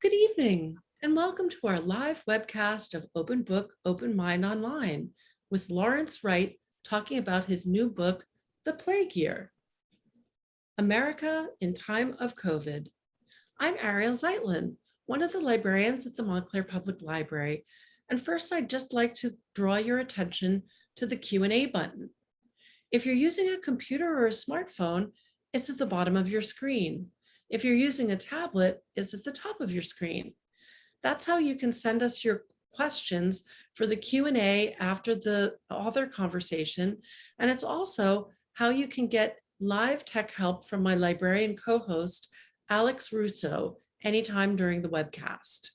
Good evening, and welcome to our live webcast of Open Book, Open Mind Online with Lawrence Wright talking about his new book, The Plague Year, America in Time of COVID. I'm Ariel Zeitlin, one of the librarians at the Montclair Public Library, and first I'd just like to draw your attention to the Q&A button. If you're using a computer or a smartphone, it's at the bottom of your screen. If you're using a tablet, it's at the top of your screen. That's how you can send us your questions for the Q&A after the author conversation. And it's also how you can get live tech help from my librarian co-host, Alex Russo, anytime during the webcast.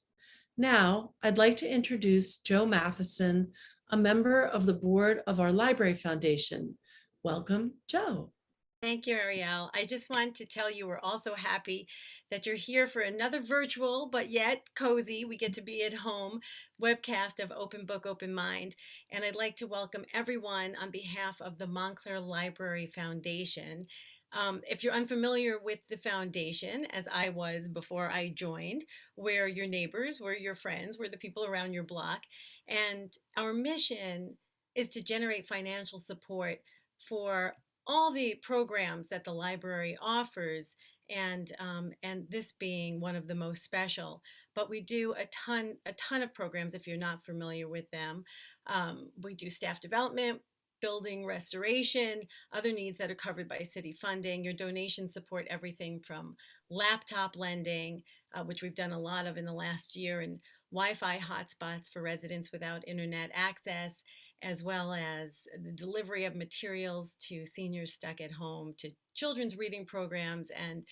Now, I'd like to introduce Joe Matheson, a member of the board of our Library Foundation. Welcome, Joe. Thank you, Ariel. I just want to tell you we're also happy that you're here for another virtual, but yet cozy, we get to be at home webcast of Open Book, Open Mind. And I'd like to welcome everyone on behalf of the Montclair Library Foundation. If you're unfamiliar with the foundation, as I was before I joined, we're your neighbors, we're your friends, we're the people around your block. And our mission is to generate financial support for all the programs that the library offers, and this being one of the most special. But we do a ton of programs. If you're not familiar with them, we do staff development, building restoration, other needs that are covered by city funding. Your donations support everything from laptop lending, which we've done a lot of in the last year, and Wi-Fi hotspots for residents without internet access, as well as the delivery of materials to seniors stuck at home, to children's reading programs, and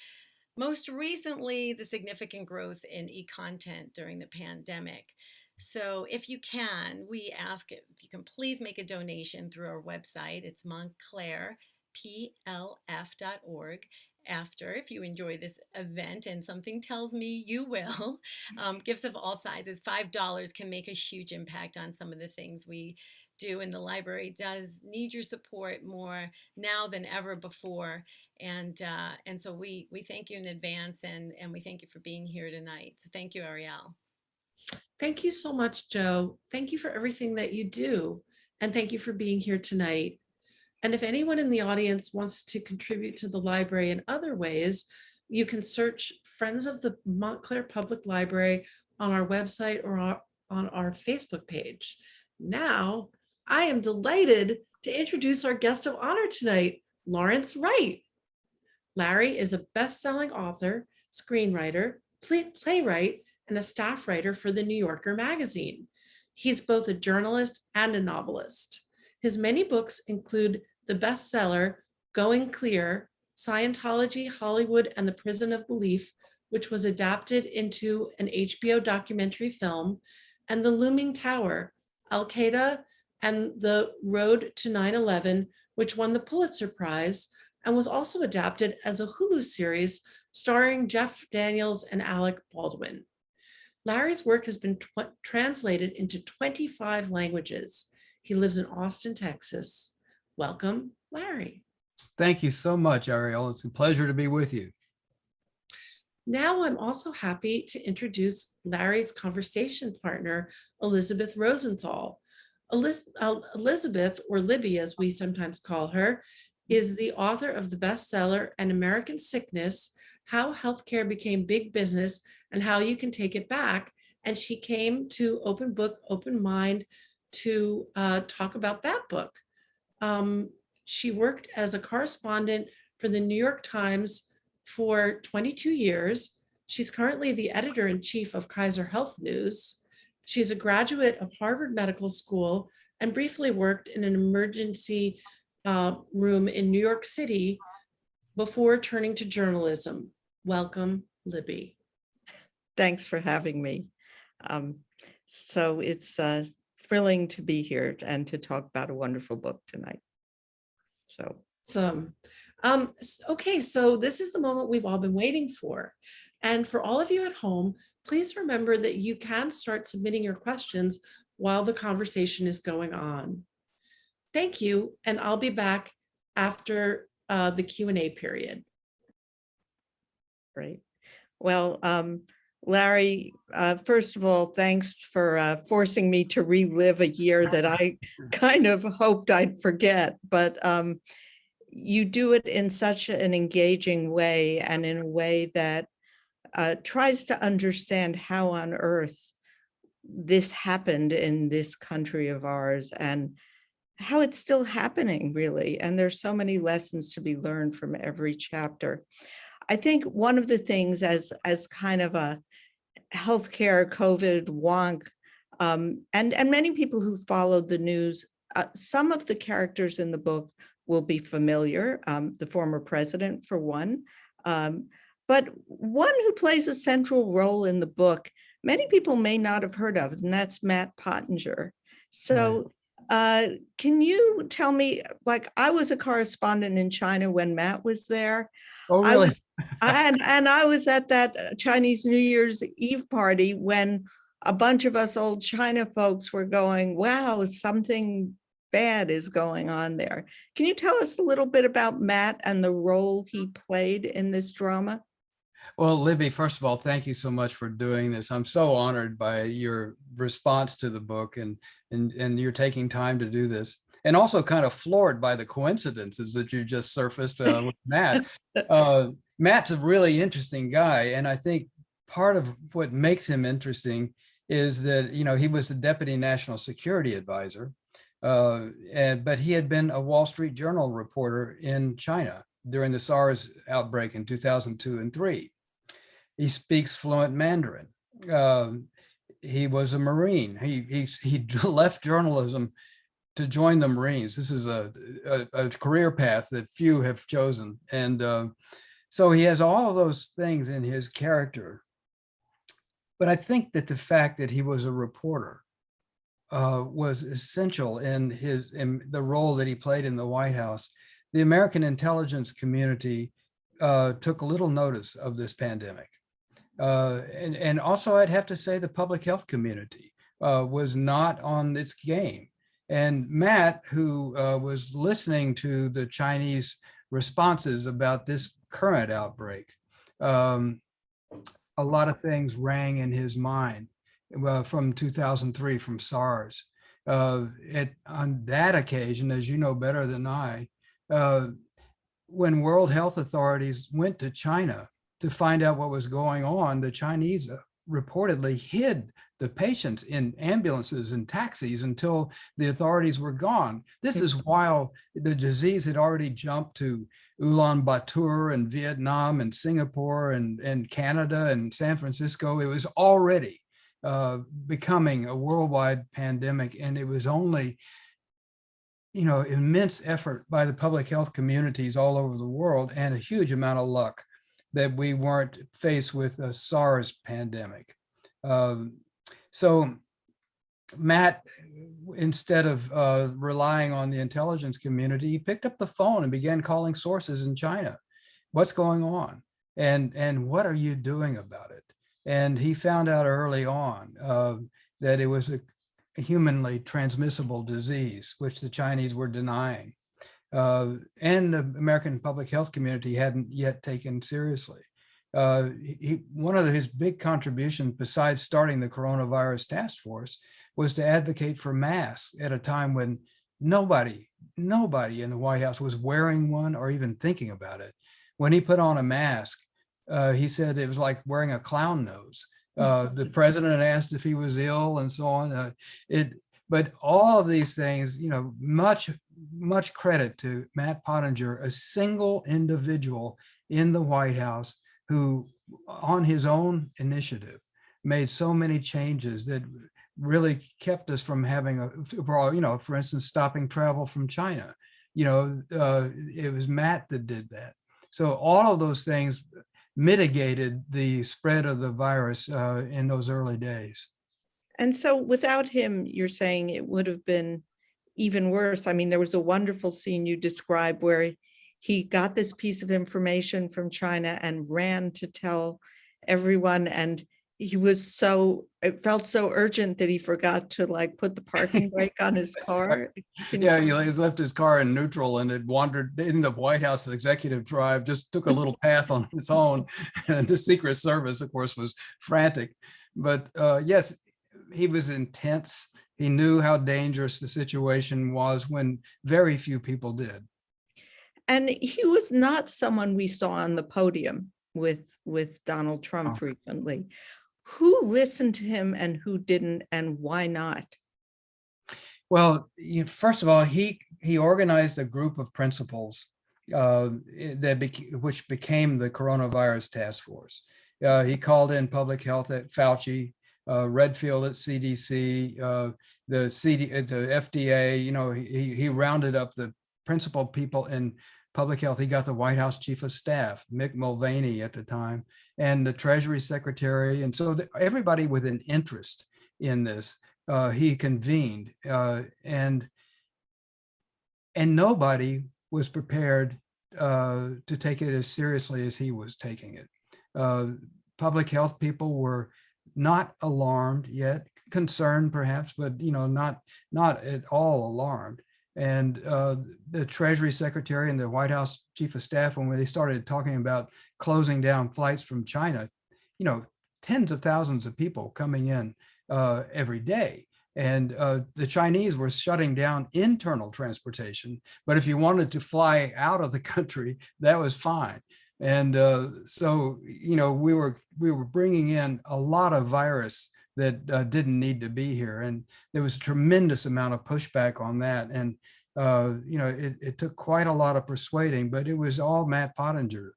most recently, the significant growth in e-content during the pandemic. So if you can, we ask if you can please make a donation through our website. It's montclairplf.org. After, if you enjoy this event, and something tells me you will, gifts of all sizes, $5 can make a huge impact on some of the things we do, and the library does need your support more now than ever before. And so we thank you in advance, and we thank you for being here tonight. So thank you, Ariel. Thank you so much, Joe. Thank you for everything that you do. And thank you for being here tonight. And if anyone in the audience wants to contribute to the library in other ways, you can search Friends of the Montclair Public Library on our website or on our Facebook page. Now, I am delighted to introduce our guest of honor tonight, Lawrence Wright. Larry is a best-selling author, screenwriter, playwright, and a staff writer for the New Yorker magazine. He's both a journalist and a novelist. His many books include the bestseller, Going Clear, Scientology, Hollywood, and the Prison of Belief, which was adapted into an HBO documentary film, and The Looming Tower, Al-Qaeda and the Road to 9/11, which won the Pulitzer Prize and was also adapted as a Hulu series starring Jeff Daniels and Alec Baldwin. Larry's work has been translated into 25 languages. He lives in Austin, Texas. Welcome, Larry. Thank you so much, Ariel. It's a pleasure to be with you. Now I'm also happy to introduce Larry's conversation partner, Elisabeth Rosenthal. Elisabeth, or Libby as we sometimes call her, is the author of the bestseller An American Sickness, How Healthcare Became Big Business and How You Can Take It Back. And she came to Open Book, Open Mind to talk about that book. She worked as a correspondent for the New York Times for 22 years. She's currently the editor-in-chief of Kaiser Health News. She's a graduate of Harvard Medical School and briefly worked in an emergency room in New York City before turning to journalism. Welcome, Libby. Thanks for having me. So it's thrilling to be here and to talk about a wonderful book tonight. Okay, so this is the moment we've all been waiting for. And for all of you at home, please remember that you can start submitting your questions while the conversation is going on. Thank you, and I'll be back after the Q&A period. Great. Well, Larry, first of all, thanks for forcing me to relive a year that I kind of hoped I'd forget, but you do it in such an engaging way and in a way that tries to understand how on earth this happened in this country of ours and how it's still happening, really. And there's so many lessons to be learned from every chapter. I think one of the things as kind of a healthcare COVID wonk, and many people who followed the news, some of the characters in the book will be familiar, the former president for one, but one who plays a central role in the book, many people may not have heard of, and that's Matt Pottinger. So can you tell me, like, I was a correspondent in China when Matt was there. Oh, really? And I was at that Chinese New Year's Eve party when a bunch of us old China folks were going, wow, something bad is going on there. Can you tell us a little bit about Matt and the role he played in this drama? Well, Libby, first of all, thank you so much for doing this. I'm so honored by your response to the book and you're taking time to do this. And also kind of floored by the coincidences that you just surfaced with Matt. Matt's a really interesting guy. And I think part of what makes him interesting is that, you know, he was the Deputy National Security Advisor, but he had been a Wall Street Journal reporter in China during the SARS outbreak in 2002 and 3. He speaks fluent Mandarin. He was a Marine. He left journalism to join the Marines. This is a career path that few have chosen. And so he has all of those things in his character. But I think that the fact that he was a reporter was essential in the role that he played in the White House. The American intelligence community took little notice of this pandemic. And also I'd have to say the public health community was not on its game. And Matt, who was listening to the Chinese responses about this current outbreak, a lot of things rang in his mind from 2003, from SARS. On that occasion, as you know better than I, when World Health authorities went to China to find out what was going on, the Chinese reportedly hid the patients in ambulances and taxis until the authorities were gone. This is while the disease had already jumped to Ulaanbaatar and Vietnam and Singapore and Canada and San Francisco. It was already becoming a worldwide pandemic, and it was only, you know, immense effort by the public health communities all over the world and a huge amount of luck that we weren't faced with a SARS pandemic. So Matt, instead of relying on the intelligence community, he picked up the phone and began calling sources in China. What's going on? And what are you doing about it? And he found out early on that it was a humanly transmissible disease, which the Chinese were denying. And the American public health community hadn't yet taken seriously. One of his big contributions, besides starting the coronavirus task force, was to advocate for masks at a time when nobody in the White House was wearing one or even thinking about it. When he put on a mask, he said it was like wearing a clown nose. The president asked if he was ill and so on. But all of these things, you know, much credit to Matt Pottinger, a single individual in the White House who, on his own initiative, made so many changes that really kept us from having for instance, stopping travel from China. You know, it was Matt that did that. So all of those things mitigated the spread of the virus in those early days. And so without him, you're saying it would have been even worse. I mean, there was a wonderful scene you described where he got this piece of information from China and ran to tell everyone, and it felt so urgent that he forgot to like put the parking brake on his car. Yeah, he left his car in neutral and it wandered in the White House executive drive, just took a little path on its own. And the Secret Service, of course, was frantic. But yes, he was intense. He knew how dangerous the situation was when very few people did. And he was not someone we saw on the podium with Donald Trump frequently. Who listened to him and who didn't, and why not? Well, first of all, he organized a group of principals which became the coronavirus task force. He called in public health at Fauci, Redfield at CDC, the FDA. He rounded up the principal people in public health. He got the White House chief of staff, Mick Mulvaney at the time, and the Treasury Secretary. And so everybody with an interest in this, he convened, and nobody was prepared to take it as seriously as he was taking it. Public health people were not alarmed yet, concerned perhaps, but not at all alarmed. And the Treasury Secretary and the White House Chief of Staff, when they started talking about closing down flights from China, tens of thousands of people coming in every day. And the Chinese were shutting down internal transportation. But if you wanted to fly out of the country, that was fine. And so, we were bringing in a lot of virus that didn't need to be here. And there was a tremendous amount of pushback on that. And, it took quite a lot of persuading, but it was all Matt Pottinger.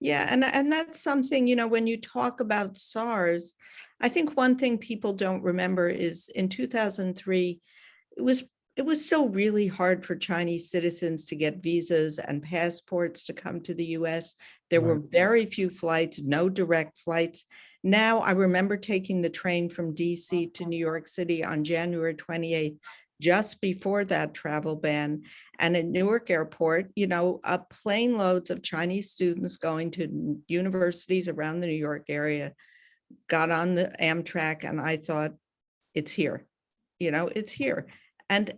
Yeah, and that's something, when you talk about SARS, I think one thing people don't remember is in 2003, it was still really hard for Chinese citizens to get visas and passports to come to the US. There were very few flights, no direct flights. Now, I remember taking the train from DC to New York City on January 28th, just before that travel ban. And at Newark Airport, plane loads of Chinese students going to universities around the New York area got on the Amtrak, and I thought, it's here, it's here. And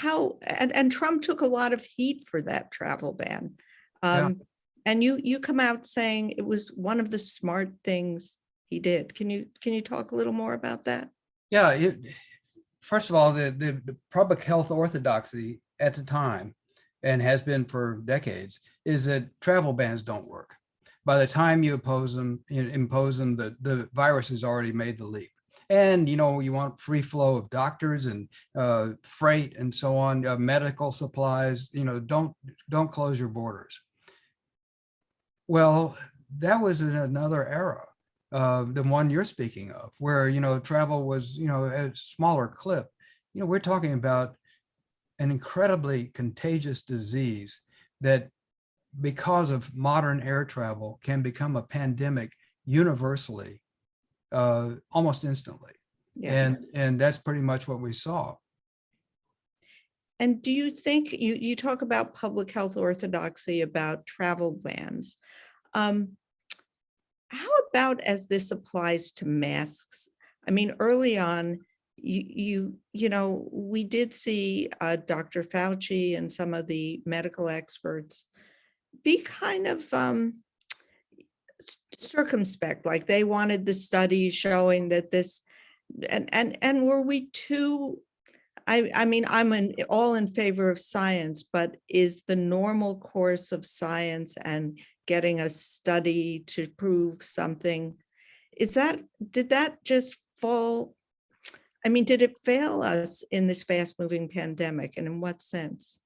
and Trump took a lot of heat for that travel ban. And you come out saying it was one of the smart things he did. Can you talk a little more about that? Yeah, first of all, the public health orthodoxy at the time, and has been for decades, is that travel bans don't work. By the time you impose them, the virus has already made the leap. And you want free flow of doctors and freight and so on, medical supplies. Don't close your borders. Well, that was in another era, the one you're speaking of, where travel was at a smaller clip. We're talking about an incredibly contagious disease that, because of modern air travel, can become a pandemic universally, almost instantly. Yeah. And that's pretty much what we saw. And do you think, you talk about public health orthodoxy, about travel bans? How about as this applies to masks? I mean, early on, we did see Dr. Fauci and some of the medical experts be kind of circumspect, like they wanted the studies showing that this, and were we too, I mean, I'm all in favor of science, but is the normal course of science and getting a study to prove something, did that just fall? I mean, did it fail us in this fast-moving pandemic, and in what sense?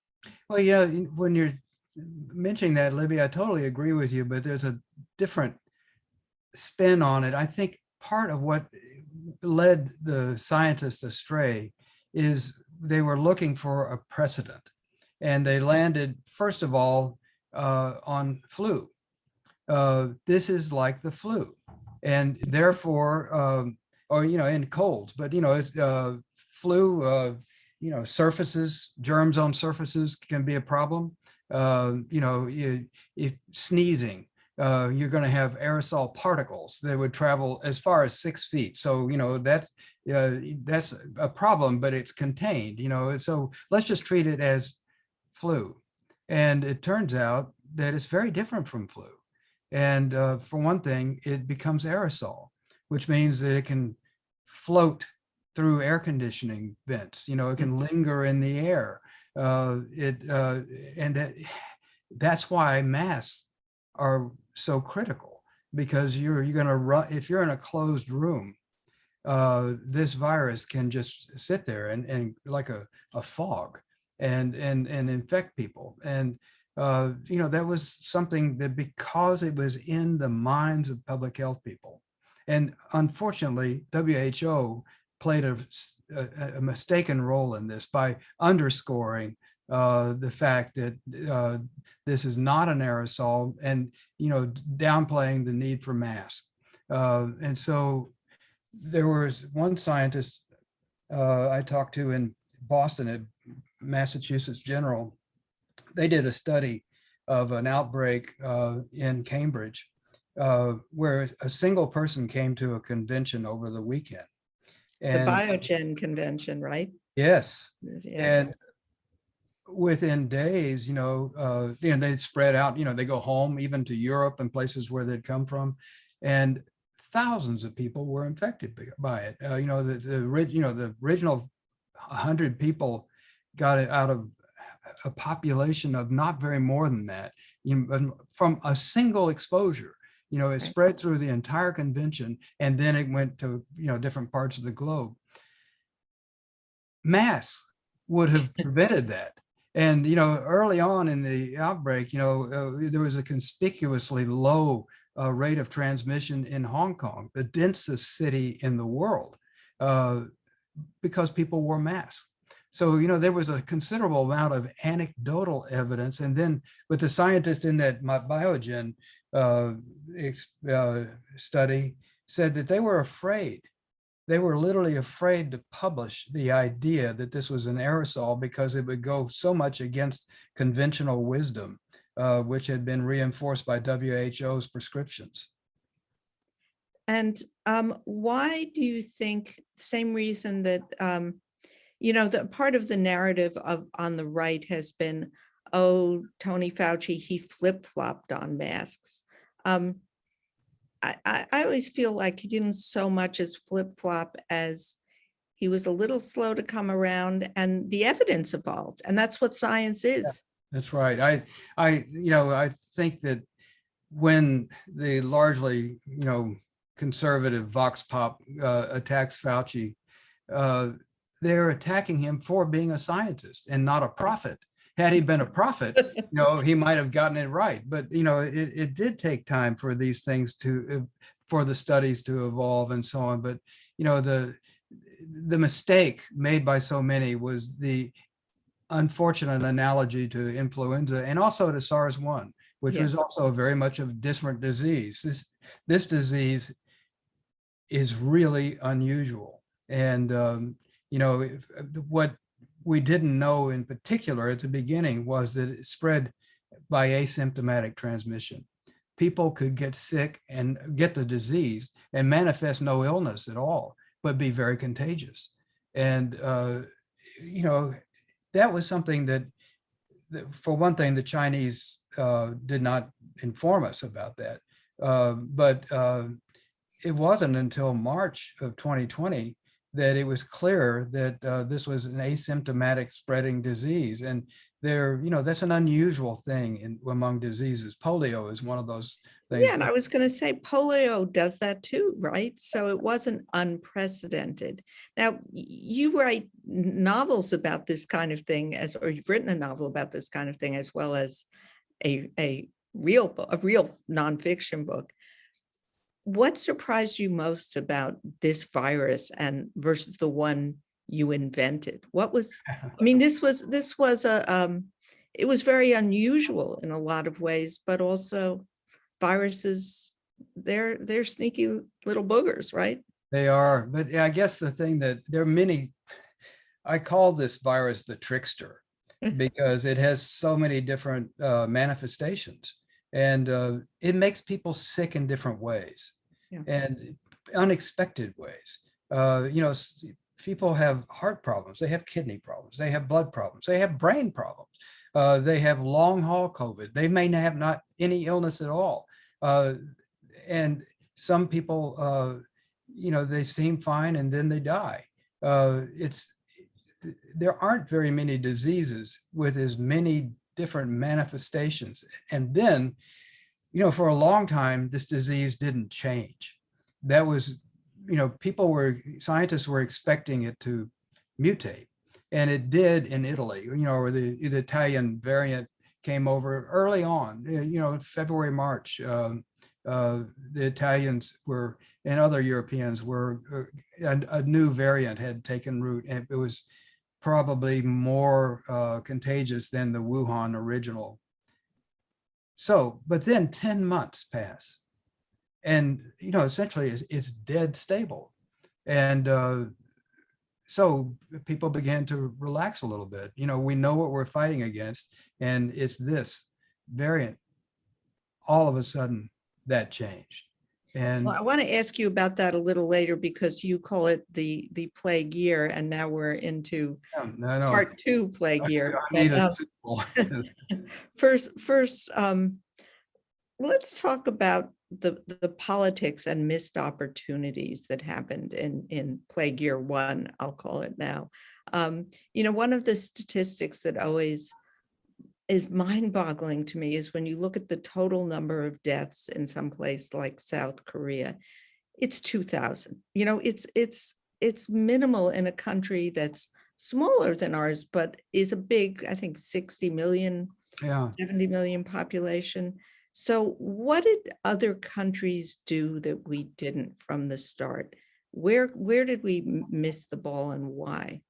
Well, yeah, when you're mentioning that, Libby, I totally agree with you, but there's a different spin on it. I think part of what led the scientists astray is they were looking for a precedent, and they landed, first of all, on flu. This is like the flu, and therefore, or in colds, but it's flu. Surfaces, germs on surfaces can be a problem. If sneezing, you're going to have aerosol particles that would travel as far as 6 feet. So, that's a problem, but it's contained, so let's just treat it as flu. And it turns out that it's very different from flu. And for one thing, it becomes aerosol, which means that it can float through air conditioning vents. It can linger in the air. That's why masks are so critical, because you're going to run if you're in a closed room. This virus can just sit there and like a fog and infect people. And that was something that, because it was in the minds of public health people, and unfortunately WHO played a mistaken role in this by underscoring the fact that this is not an aerosol, and downplaying the need for masks. And so there was one scientist I talked to in Boston at Massachusetts General. They did a study of an outbreak in Cambridge where a single person came to a convention over the weekend. And The Biogen convention, right? yes. Yeah. And within days, they'd spread out, they go home, even to Europe and places where they'd come from. And thousands of people were infected by it. The original 100 people got it out of a population of not very more than that, from a single exposure. It spread through the entire convention, and then it went to different parts of the globe. Masks would have prevented that. And early on in the outbreak, there was a conspicuously low rate of transmission in Hong Kong, the densest city in the world, because people wore masks. So, there was a considerable amount of anecdotal evidence. And then with the scientist in that Biogen study said that they were afraid. They were literally afraid to publish the idea that this was an aerosol, because it would go so much against conventional wisdom, which had been reinforced by WHO's prescriptions. And why do you think, same reason that, the part of the narrative on the right has been, oh, Tony Fauci, he flip-flopped on masks. I always feel like he didn't so much as flip-flop as he was a little slow to come around, and the evidence evolved, and that's what science is. Yeah, that's right. I think that when the largely, conservative vox pop attacks Fauci, they're attacking him for being a scientist and not a prophet. Had he been a prophet, he might have gotten it right. But, it did take time for these things for the studies to evolve and so on. But, the mistake made by so many was the unfortunate analogy to influenza, and also to SARS-1, which was also very much of a different disease. This disease is really unusual. And, what we didn't know in particular at the beginning was that it spread by asymptomatic transmission. People could get sick and get the disease and manifest no illness at all, but be very contagious. And, that was something that, for one thing, the Chinese did not inform us about that. But it wasn't until March of 2020 that it was clear that this was an asymptomatic spreading disease. And that's an unusual thing among diseases. Polio is one of those things. Yeah, and I was going to say polio does that too, right? So it wasn't unprecedented. Now, you write novels about this kind of thing, or you've written a novel about this kind of thing, as well as a real nonfiction book. What surprised you most about this virus and versus the one you invented? What was, this was it was very unusual in a lot of ways, but also viruses, they're sneaky little boogers, right? They are, but I guess the thing that there are many, I call this virus the trickster, because it has so many different manifestations. And it makes people sick in different ways and unexpected ways. People have heart problems, they have kidney problems, they have blood problems, they have brain problems, they have long haul COVID, they may have not any illness at all. And some people, they seem fine and then they die. There aren't very many diseases with as many different manifestations. And then, for a long time, this disease didn't change. That was, scientists were expecting it to mutate. And it did in Italy, or the Italian variant came over early on, February, March. The Italians were, and other Europeans were, a new variant had taken root, and it was probably more contagious than the Wuhan original. So, but then 10 months pass, and essentially it's dead stable, and so people began to relax a little bit. We know what we're fighting against, and it's this variant. All of a sudden, that changed. And well, I want to ask you about that a little later, because you call it the plague year, and now we're into part 2 plague year. First, let's talk about the politics and missed opportunities that happened in plague year 1, I'll call it now. One of the statistics that always is mind-boggling to me is when you look at the total number of deaths in some place like South Korea, it's 2,000. It's minimal in a country that's smaller than ours, but is a big, I think, 60 million, 70 million population. So what did other countries do that we didn't from the start? Where did we miss the ball, and why?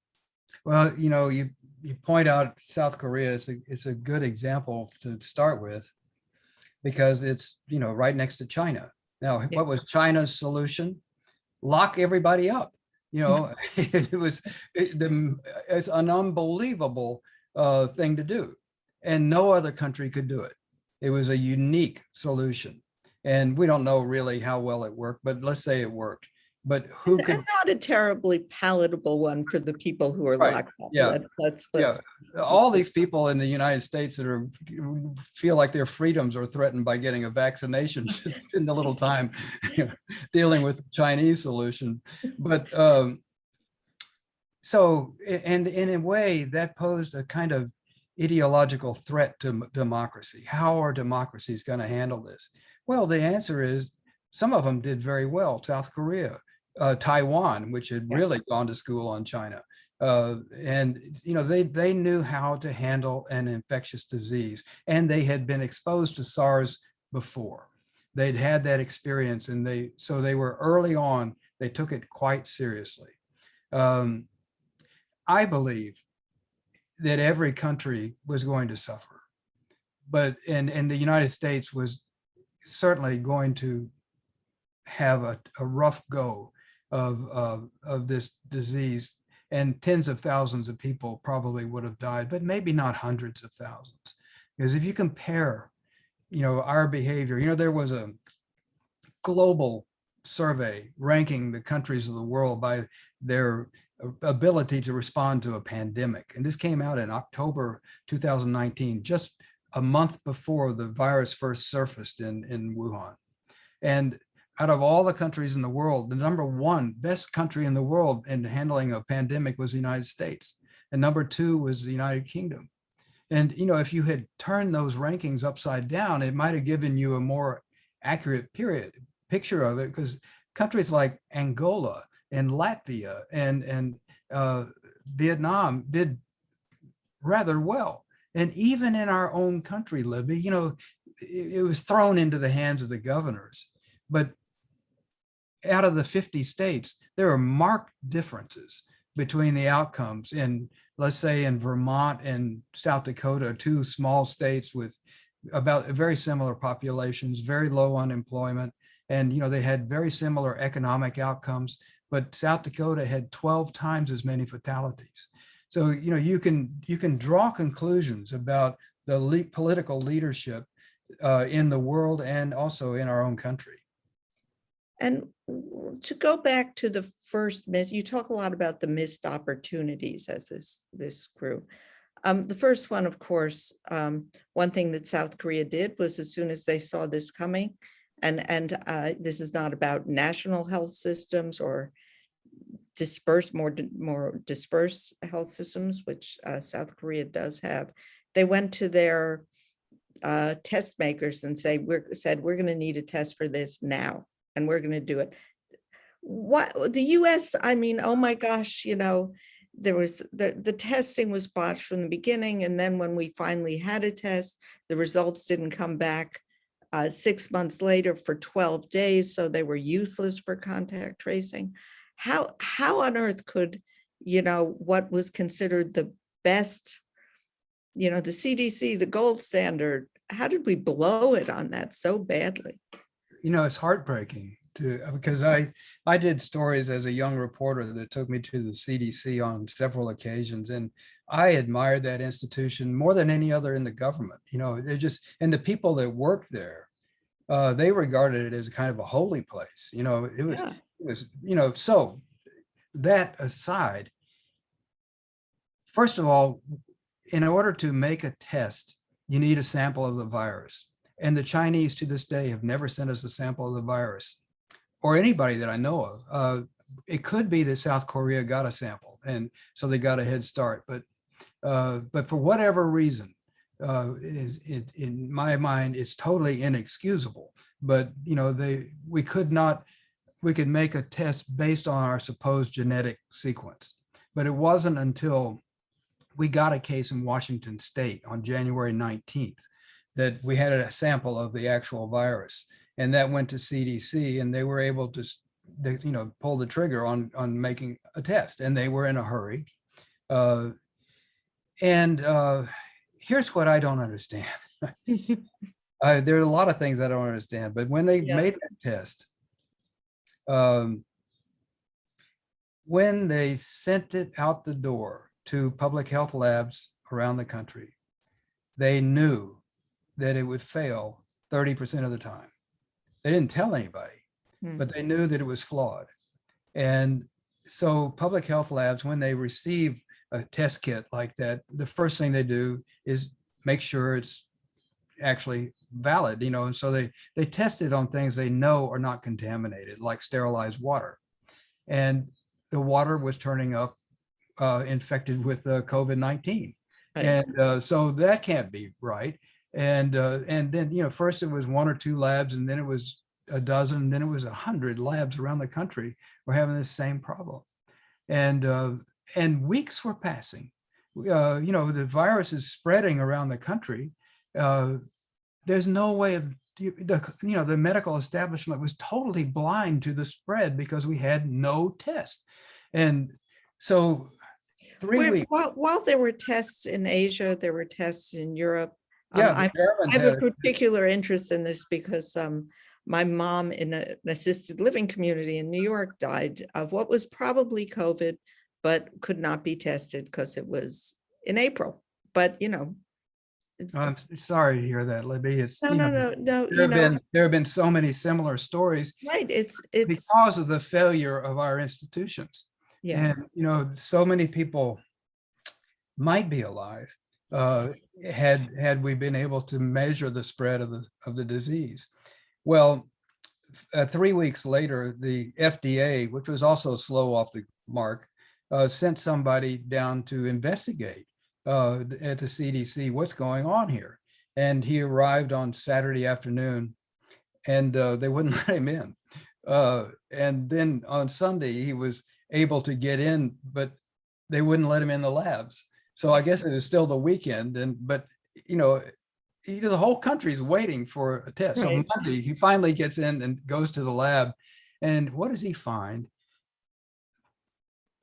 Well, you point out South Korea is a good example to start with, because it's, right next to China. Now, what was China's solution? Lock everybody up. It's an unbelievable thing to do, and no other country could do it. It was a unique solution, and we don't know really how well it worked, but let's say it worked. But who could? And not a terribly palatable one for the people who are locked up. Yeah. Let's all these people in the United States that feel like their freedoms are threatened by getting a vaccination just in the little time dealing with the Chinese solution. But so, and in a way that posed a kind of ideological threat to democracy. How are democracies going to handle this? Well, the answer is some of them did very well. South Korea, Taiwan, which had really gone to school on China. And they knew how to handle an infectious disease, and they had been exposed to SARS before. They'd had that experience, and so they were early on, they took it quite seriously. I believe that every country was going to suffer, and the United States was certainly going to have a rough go of this disease, and tens of thousands of people probably would have died, but maybe not hundreds of thousands. Because if you compare, our behavior, there was a global survey ranking the countries of the world by their ability to respond to a pandemic. And this came out in October 2019, just a month before the virus first surfaced in Wuhan. And out of all the countries in the world, the number 1 best country in the world in handling a pandemic was the United States. And number 2 was the United Kingdom. And, if you had turned those rankings upside down, it might have given you a more accurate picture of it, because countries like Angola and Latvia and Vietnam did rather well. And even in our own country, Libby, it was thrown into the hands of the governors. But out of the 50 states, there are marked differences between the outcomes in, let's say, in Vermont and South Dakota, 2 small states with about very similar populations, very low unemployment. And, they had very similar economic outcomes, but South Dakota had 12 times as many fatalities. So, you can draw conclusions about the political leadership in the world and also in our own country. And to go back to the first you talk a lot about the missed opportunities as this grew. The first one, of course, one thing that South Korea did was, as soon as they saw this coming, and this is not about national health systems or more dispersed health systems, which South Korea does have. They went to their test makers and said, we're going to need a test for this now, and we're going to do it. What the US, I mean, oh my gosh, there was the testing was botched from the beginning. And then when we finally had a test, the results didn't come back 6 months later for 12 days. So they were useless for contact tracing. How on earth could, what was considered the best, the CDC, the gold standard, how did we blow it on that so badly? It's heartbreaking because I did stories as a young reporter that took me to the CDC on several occasions, and I admired that institution more than any other in the government. And the people that work there, they regarded it as kind of a holy place. It was, so that aside, first of all, in order to make a test, you need a sample of the virus. And the Chinese to this day have never sent us a sample of the virus, or anybody that I know of. It could be that South Korea got a sample, and so they got a head start. But for whatever reason, in my mind, it's totally inexcusable. But we could make a test based on our supposed genetic sequence. But it wasn't until we got a case in Washington State on January 19th that we had a sample of the actual virus, and that went to CDC, and they were able to, pull the trigger on making a test, and they were in a hurry. Here's what I don't understand. There are a lot of things I don't understand, but when they made that test, when they sent it out the door to public health labs around the country, they knew that it would fail 30% of the time. They didn't tell anybody, but they knew that it was flawed. And so public health labs, when they receive a test kit like that, the first thing they do is make sure it's actually valid, and so they test it on things they know are not contaminated, like sterilized water. And the water was turning up infected with COVID-19. Right. And so that can't be right. And then, first it was 1 or 2 labs, and then it was a dozen, and then it was 100 labs around the country were having the same problem. And weeks were passing. The virus is spreading around the country. There's no way of, the medical establishment was totally blind to the spread because we had no test. And so 3 weeks. While there were tests in Asia, there were tests in Europe. I have a particular interest in this because my mom in an assisted living community in New York died of what was probably COVID, but could not be tested because it was in April. But, I'm sorry to hear that, Libby. It's no. There have been so many similar stories. Right. It's because of the failure of our institutions. Yeah. And so many people might be alive had we been able to measure the spread of the disease. Well, 3 weeks later, the FDA, which was also slow off the mark, sent somebody down to investigate at the CDC what's going on here. And he arrived on Saturday afternoon, and they wouldn't let him in. And then on Sunday, he was able to get in, but they wouldn't let him in the labs. So I guess it was still the weekend, but the whole country's waiting for a test. Right. So Monday, he finally gets in and goes to the lab, and what does he find?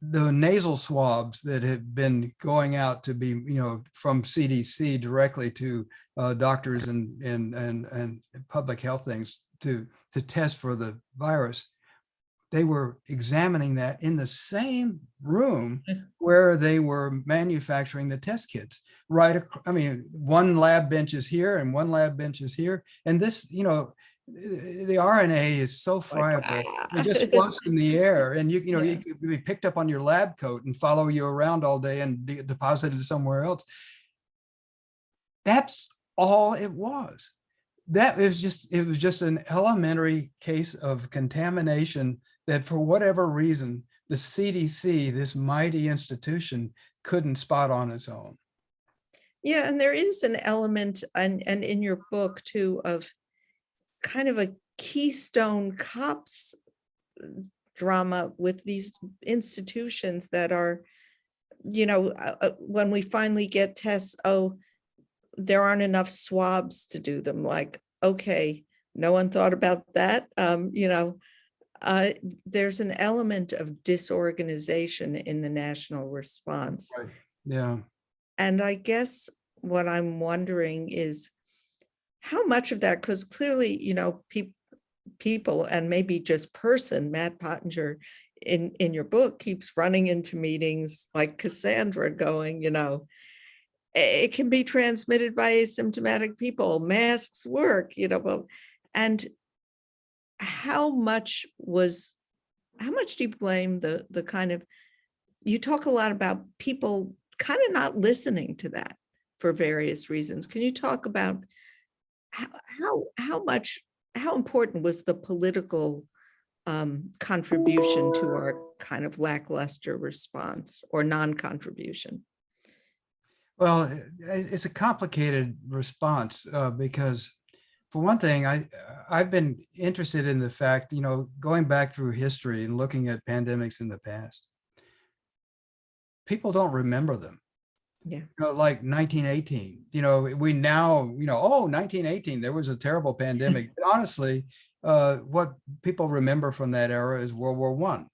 The nasal swabs that had been going out to be, from CDC directly to doctors and public health things to test for the virus they were examining that in the same room where they were manufacturing the test kits. Right, I mean, one lab bench is here and one lab bench is here, and this, you know, the RNA is so friable. It just floats in the air, and you know, Yeah. you could be picked up on your lab coat and follow you around all day and deposited somewhere else. That's all it was. It was just an elementary case of contamination that, for whatever reason, the CDC, this mighty institution, couldn't spot on its own. Yeah, and there is an element, and in your book too, of kind of a Keystone Cops drama with these institutions that are, you know, when we finally get tests, oh, there aren't enough swabs to do them. Like, okay, no one thought about that. You know, there's an element of disorganization in the national response. Right. Yeah. And I guess what I'm wondering is how much of that, because clearly, you know, people and maybe just Matt Pottinger in your book keeps running into meetings like Cassandra going, you know, it can be transmitted by asymptomatic people, masks work, you know, and how much do you blame the kind of, you talk a lot about people kind of not listening to that for various reasons. Can you talk about how important was the political contribution to our kind of lackluster response or non-contribution? Well, it's a complicated response because, for one thing, I've been interested in the fact, you know, going back through history and looking at pandemics in the past, people don't remember them. Yeah. You know, like 1918, you know, we now, you know, oh, 1918, there was a terrible pandemic. But honestly, what people remember from that era is World War I.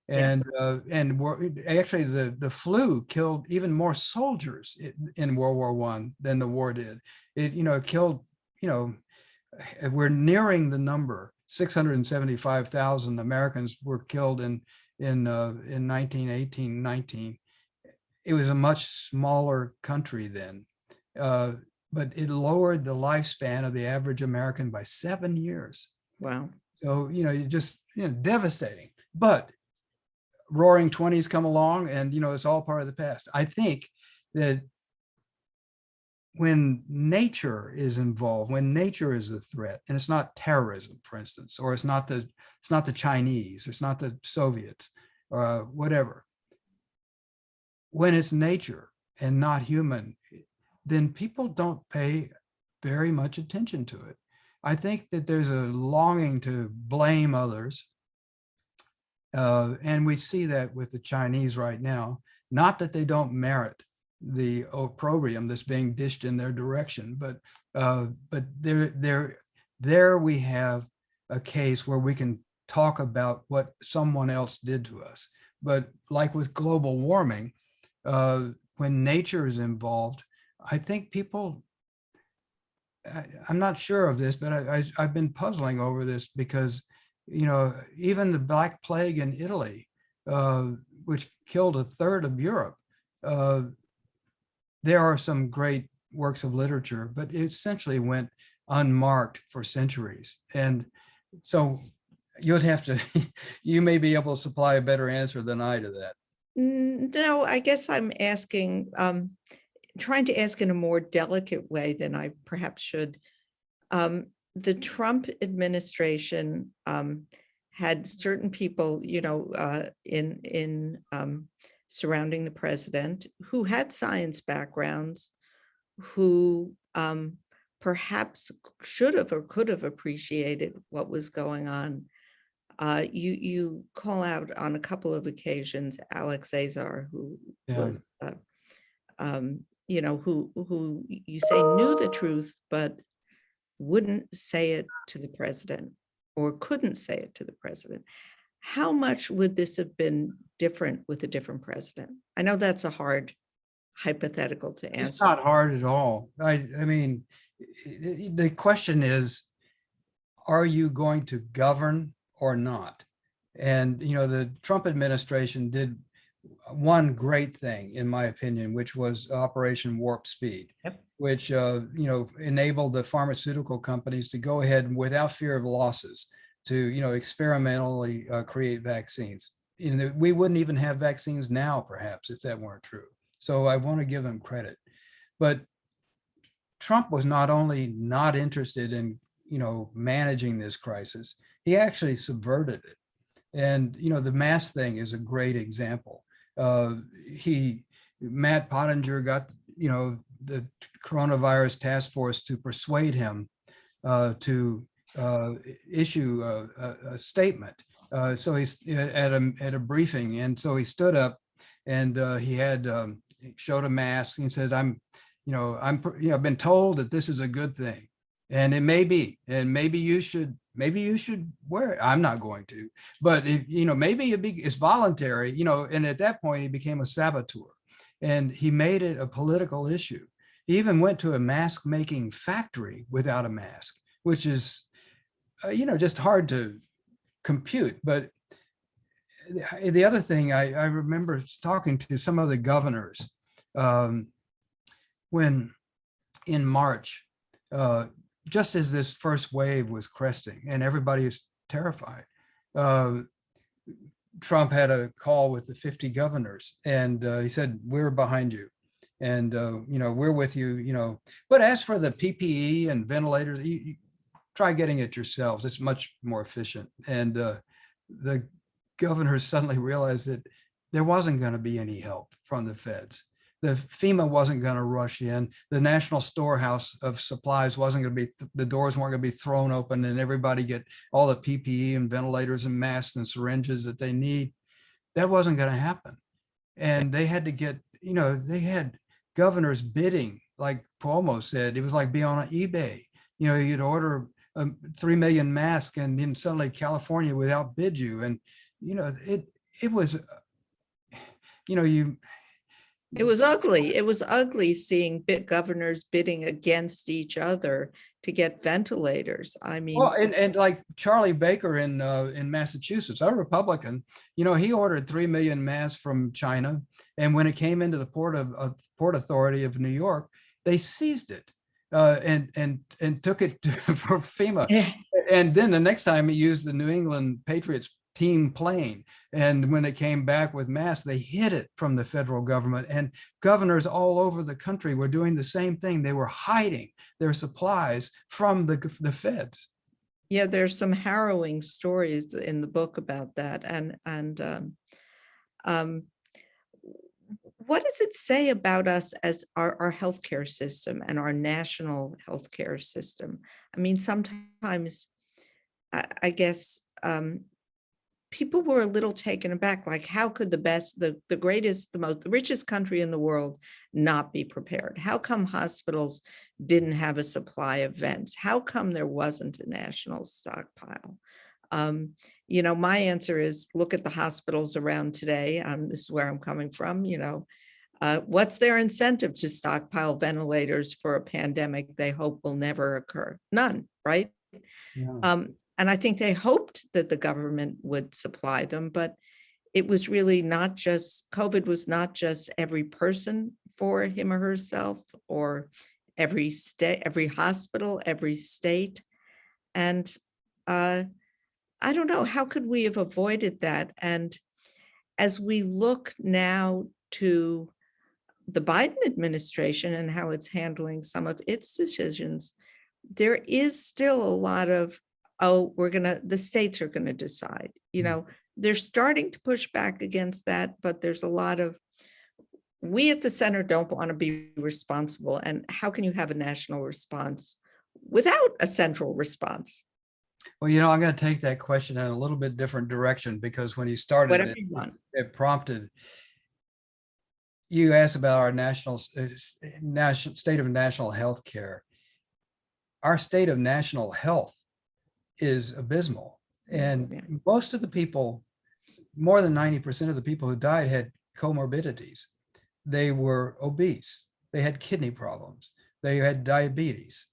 And actually the flu killed even more soldiers in World War I than the war did. It, you know, killed, you know, we're nearing the number. 675,000 Americans were killed in 1918, 19. It was a much smaller country then, but it lowered the lifespan of the average American by 7 years. Wow. So, you know, devastating. But roaring 20s come along, and, you know, it's all part of the past. I think that when nature is involved, when nature is a threat, and it's not terrorism, for instance, or it's not the Chinese, it's not the Soviets, or whatever. When it's nature and not human, then people don't pay very much attention to it. I think that there's a longing to blame others. And we see that with the Chinese right now. Not that they don't merit the opprobrium that's being dished in their direction, but there we have a case where we can talk about what someone else did to us. But like with global warming, when nature is involved, I think people, I'm not sure of this, but I've been puzzling over this because, you know, even the Black Plague in Italy, which killed a third of Europe, there are some great works of literature, but it essentially went unmarked for centuries. And so you'd have to, you may be able to supply a better answer than I to that. No, I guess I'm asking, trying to ask in a more delicate way than I perhaps should. The Trump administration had certain people, you know, in surrounding the president who had science backgrounds, who perhaps should have or could have appreciated what was going on. You call out on a couple of occasions Alex Azar, who was, you know, who you say knew the truth, but wouldn't say it to the president or couldn't say it to the president. How much would this have been different with a different president? I know that's a hard hypothetical to answer. It's not hard at all. I mean, the question is, are you going to govern or not? And, the Trump administration did one great thing, in my opinion, which was Operation Warp Speed, Yep. which, enabled the pharmaceutical companies to go ahead without fear of losses to, experimentally create vaccines. We wouldn't even have vaccines now, perhaps, if that weren't true. So I want to give them credit. But Trump was not only not interested in, managing this crisis, he actually subverted it. And, the mask thing is a great example. Matt Pottinger got, the coronavirus task force to persuade him to issue a statement. So he's at a briefing, and so he stood up, and he had showed a mask. And he says, I've been told that this is a good thing, and it may be, and maybe you should wear it. I'm not going to, but if, maybe it's voluntary, and at that point he became a saboteur, and he made it a political issue. He even went to a mask making factory without a mask, which is, just hard to compute. But the other thing, I remember talking to some of the governors when in March, just as this first wave was cresting and everybody is terrified, Trump had a call with the 50 governors, and he said, we're behind you, and we're with you, but as for the PPE and ventilators, you try getting it yourselves. It's much more efficient. And the governors suddenly realized that there wasn't going to be any help from the feds. The FEMA wasn't going to rush in. The National Storehouse of Supplies wasn't going to be, the doors weren't going to be thrown open and everybody get all the PPE and ventilators and masks and syringes that they need. That wasn't going to happen. And they had to get, they had governors bidding, like Cuomo said. It was like being on eBay. You'd order 3 million masks, and then suddenly California would outbid you. And, it was, It was ugly. It was ugly seeing governors bidding against each other to get ventilators. I mean, well, and like Charlie Baker in Massachusetts, a Republican, he ordered 3 million masks from China, and when it came into the Port Authority of New York, they seized it and took it for FEMA. yeah. And then the next time he used the New England Patriots team plane, and when it came back with masks, they hid it from the federal government. And governors all over the country were doing the same thing. They were hiding their supplies from the feds. Yeah, there's some harrowing stories in the book about that. And what does it say about us as our healthcare system and our national healthcare system? I mean, sometimes I guess people were a little taken aback, like how could the greatest, the richest country in the world not be prepared? How come hospitals didn't have a supply of vents? How come there wasn't a national stockpile? My answer is look at the hospitals around today. This is where I'm coming from. What's their incentive to stockpile ventilators for a pandemic they hope will never occur? None, right? Yeah. And I think they hoped that the government would supply them, but it was really not just, COVID was not just every person for him or herself, or every state, every hospital, every state. And I don't know, how could we have avoided that? And as we look now to the Biden administration and how it's handling some of its decisions, there is still a lot of, the states are gonna decide. They're starting to push back against that, but there's a lot of, we at the center don't want to be responsible. And how can you have a national response without a central response? Well, I'm going to take that question in a little bit different direction, because when you started Whatever you want. it prompted, you asked about our national state of national health care. Our state of national health is abysmal. And most of the people, more than 90% of the people who died had comorbidities. They were obese. They had kidney problems. They had diabetes.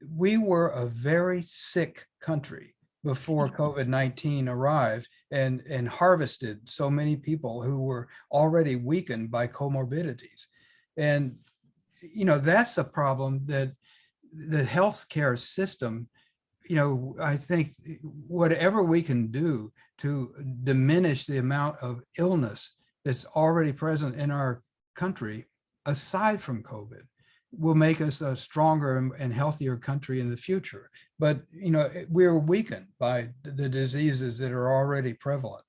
We were a very sick country before COVID-19 arrived and harvested so many people who were already weakened by comorbidities. And, that's a problem that the healthcare system, I think whatever we can do to diminish the amount of illness that's already present in our country, aside from COVID, will make us a stronger and healthier country in the future. But, we're weakened by the diseases that are already prevalent.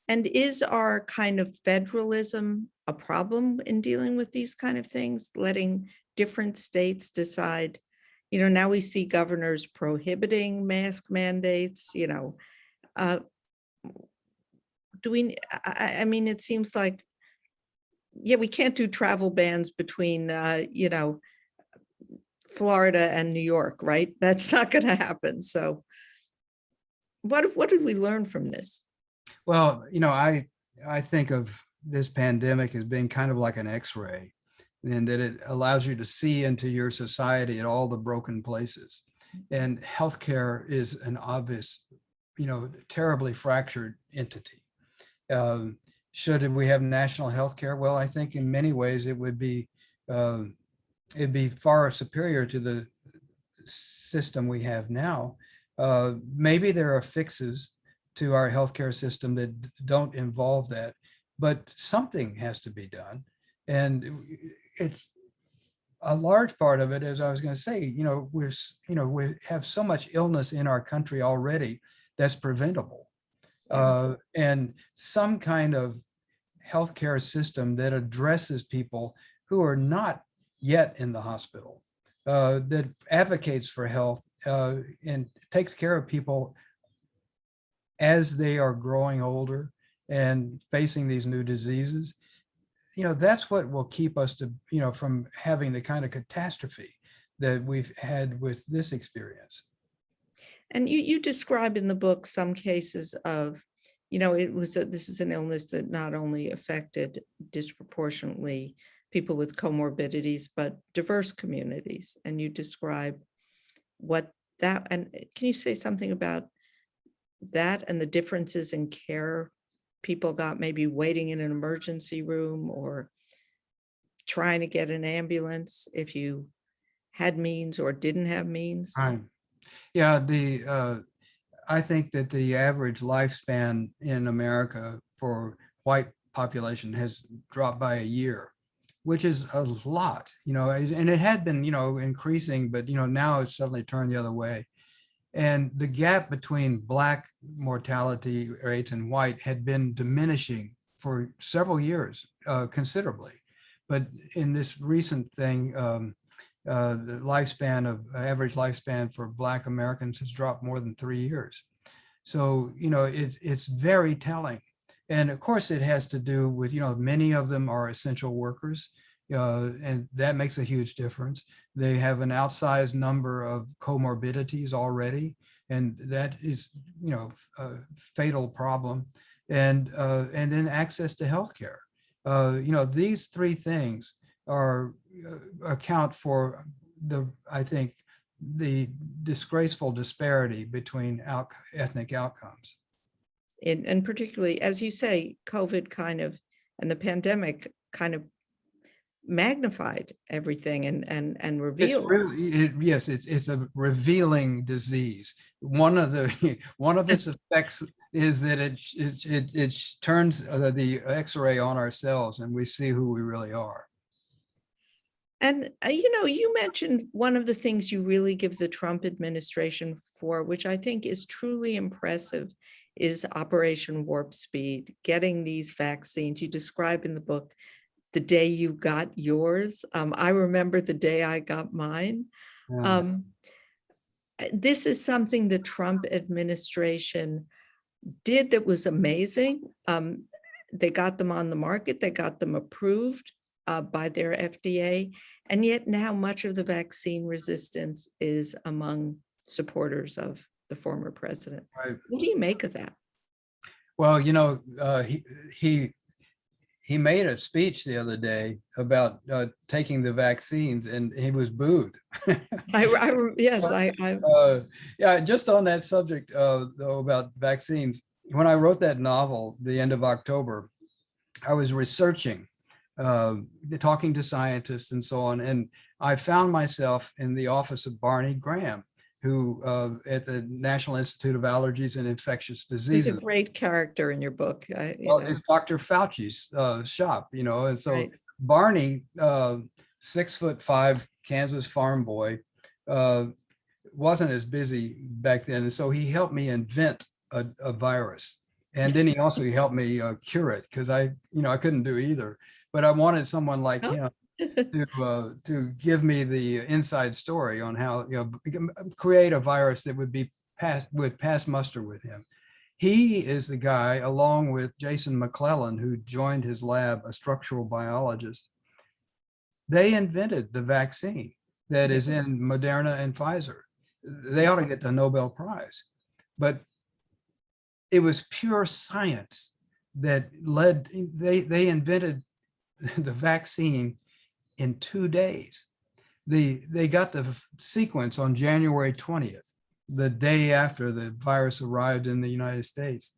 And is our kind of federalism a problem in dealing with these kind of things, letting different states decide? Now we see governors prohibiting mask mandates, I mean, it seems like, yeah, we can't do travel bans between, Florida and New York, right? That's not going to happen. So what did we learn from this? Well, I think of this pandemic as being kind of like an X-ray, and that it allows you to see into your society at all the broken places. And healthcare is an obvious, terribly fractured entity. Should we have national healthcare? Well, I think in many ways it would be it'd be far superior to the system we have now. Maybe there are fixes to our healthcare system that don't involve that, but something has to be done. And it's a large part of it, as I was going to say, we have so much illness in our country already that's preventable. And some kind of healthcare system that addresses people who are not yet in the hospital, that advocates for health and takes care of people as they are growing older and facing these new diseases. That's what will keep us from having the kind of catastrophe that we've had with this experience. And you describe in the book some cases of, this is an illness that not only affected disproportionately people with comorbidities, but diverse communities. And you describe and can you say something about that and the differences in care people got, maybe waiting in an emergency room or trying to get an ambulance if you had means or didn't have means? Right. Yeah, I think that the average lifespan in America for white population has dropped by a year, which is a lot, and it had been, increasing, but, now it's suddenly turned the other way. And the gap between Black mortality rates and white had been diminishing for several years, considerably. But in this recent thing, the average lifespan for Black Americans has dropped more than 3 years. So, it's very telling. And of course, it has to do with, many of them are essential workers, and that makes a huge difference. They have an outsized number of comorbidities already, and that is, a fatal problem. And then access to healthcare. These three things account for I think, the disgraceful disparity between ethnic outcomes. And particularly, as you say, COVID and the pandemic kind of magnified everything and revealed. It's a revealing disease. One of its effects is that it turns the X-ray on ourselves, and we see who we really are. And, you mentioned one of the things you really give the Trump administration for, which I think is truly impressive, is Operation Warp Speed, getting these vaccines. You describe in the book the day you got yours. I remember the day I got mine. Yeah. This is something the Trump administration did that was amazing. They got them on the market, they got them approved by their FDA. And yet now much of the vaccine resistance is among supporters of the former president. Right. What do you make of that? Well, he made a speech the other day about taking the vaccines, and he was booed. Yes, Yeah, just on that subject, though, about vaccines, when I wrote that novel, the end of October, I was researching, talking to scientists and so on, and I found myself in the office of Barney Graham, who at the National Institute of Allergies and Infectious he's Diseases. a great character in your book. Well, it's Dr. Fauci's shop, and so Right. Barney, 6'5" Kansas farm boy, wasn't as busy back then, and so he helped me invent a virus, and then he also helped me cure it, because I couldn't do either. But I wanted someone like him to give me the inside story on how create a virus that would pass muster with him. He is the guy, along with Jason McClellan, who joined his lab, a structural biologist. They invented the vaccine that is in Moderna and Pfizer. They ought to get the Nobel Prize. But it was pure science that led, they invented the vaccine in 2 days. They got the sequence on January 20th, the day after the virus arrived in the United States.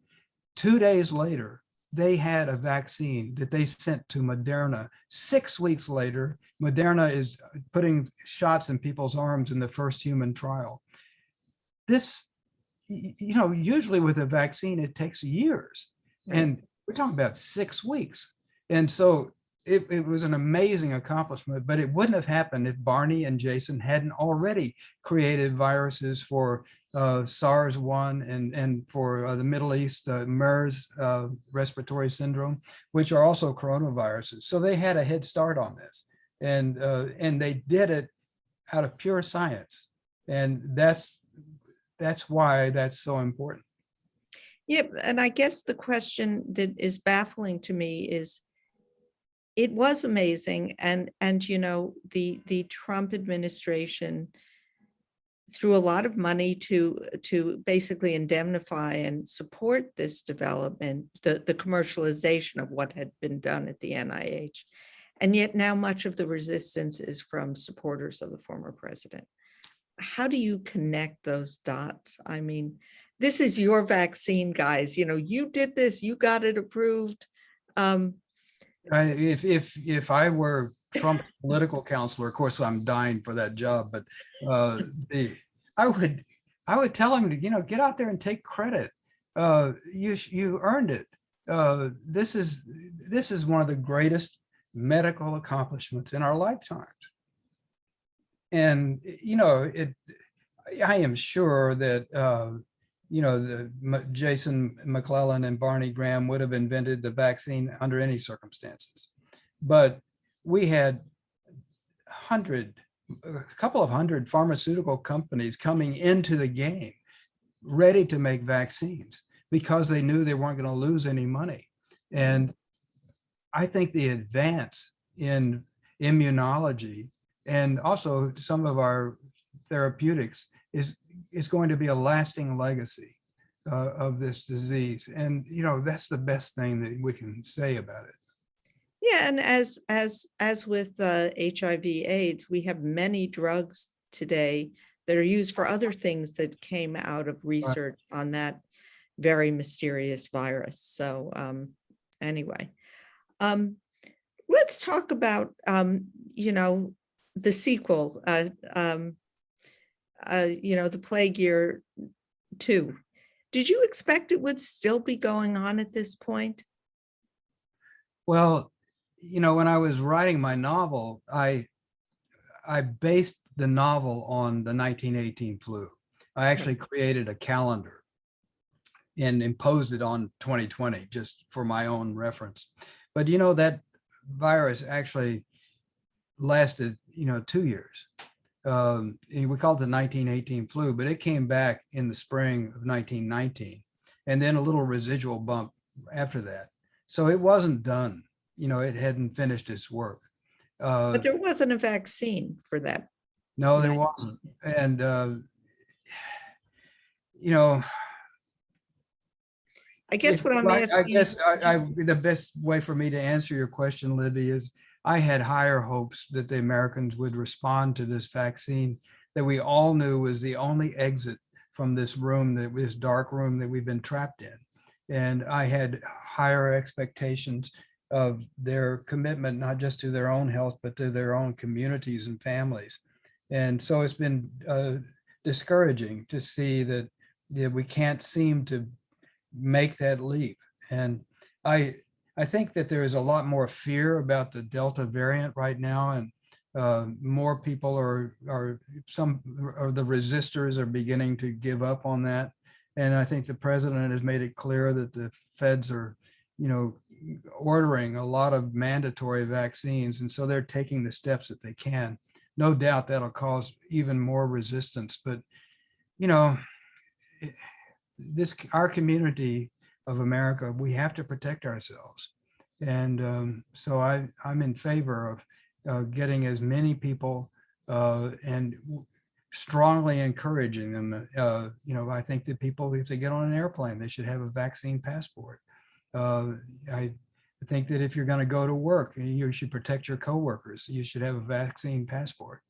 2 days later, they had a vaccine that they sent to Moderna. 6 weeks later, Moderna is putting shots in people's arms in the first human trial. This, usually with a vaccine, it takes years. Right. And we're talking about 6 weeks. And so it was an amazing accomplishment, but it wouldn't have happened if Barney and Jason hadn't already created viruses for SARS-1 and for the Middle East, MERS, respiratory syndrome, which are also coronaviruses. So they had a head start on this, and they did it out of pure science. And that's why that's so important. Yep, and I guess the question that is baffling to me is, it was amazing, and the Trump administration threw a lot of money to basically indemnify and support this development, the commercialization of what had been done at the NIH, and yet now much of the resistance is from supporters of the former president. How do you connect those dots? I mean, this is your vaccine, guys. You did this. You got it approved. If I were Trump's political counselor, of course I'm dying for that job, but I would tell him to get out there and take credit. You earned it. This is one of the greatest medical accomplishments in our lifetimes. And I am sure that Jason McClellan and Barney Graham would have invented the vaccine under any circumstances. But we had a couple of hundred pharmaceutical companies coming into the game ready to make vaccines because they knew they weren't going to lose any money. And I think the advance in immunology and also some of our therapeutics is going to be a lasting legacy of this disease. And, that's the best thing that we can say about it. Yeah, and as with HIV/AIDS, we have many drugs today that are used for other things that came out of research on that very mysterious virus. So anyway, let's talk about the sequel. The Plague Year 2. Did you expect it would still be going on at this point? Well, when I was writing my novel, I based the novel on the 1918 flu. I actually created a calendar and imposed it on 2020 just for my own reference. But that virus actually lasted 2 years. We call it the 1918 flu, but it came back in the spring of 1919, and then a little residual bump after that. So it wasn't done. It hadn't finished its work. But there wasn't a vaccine for that. No, there wasn't. And, I guess what I'm I asking. guess the best way for me to answer your question, Libby, is I had higher hopes that the Americans would respond to this vaccine that we all knew was the only exit from this room, this dark room that we've been trapped in. And I had higher expectations of their commitment, not just to their own health, but to their own communities and families. And so it's been discouraging to see that we can't seem to make that leap. And I think that there is a lot more fear about the Delta variant right now, and more people some of the resistors are beginning to give up on that. And I think the president has made it clear that the feds are, ordering a lot of mandatory vaccines. And so they're taking the steps that they can. No doubt that'll cause even more resistance, but our community of America, we have to protect ourselves. And so I'm in favor of getting as many people and strongly encouraging them. I think that people, if they get on an airplane, they should have a vaccine passport. I think that if you're going to go to work, you should protect your coworkers. You should have a vaccine passport.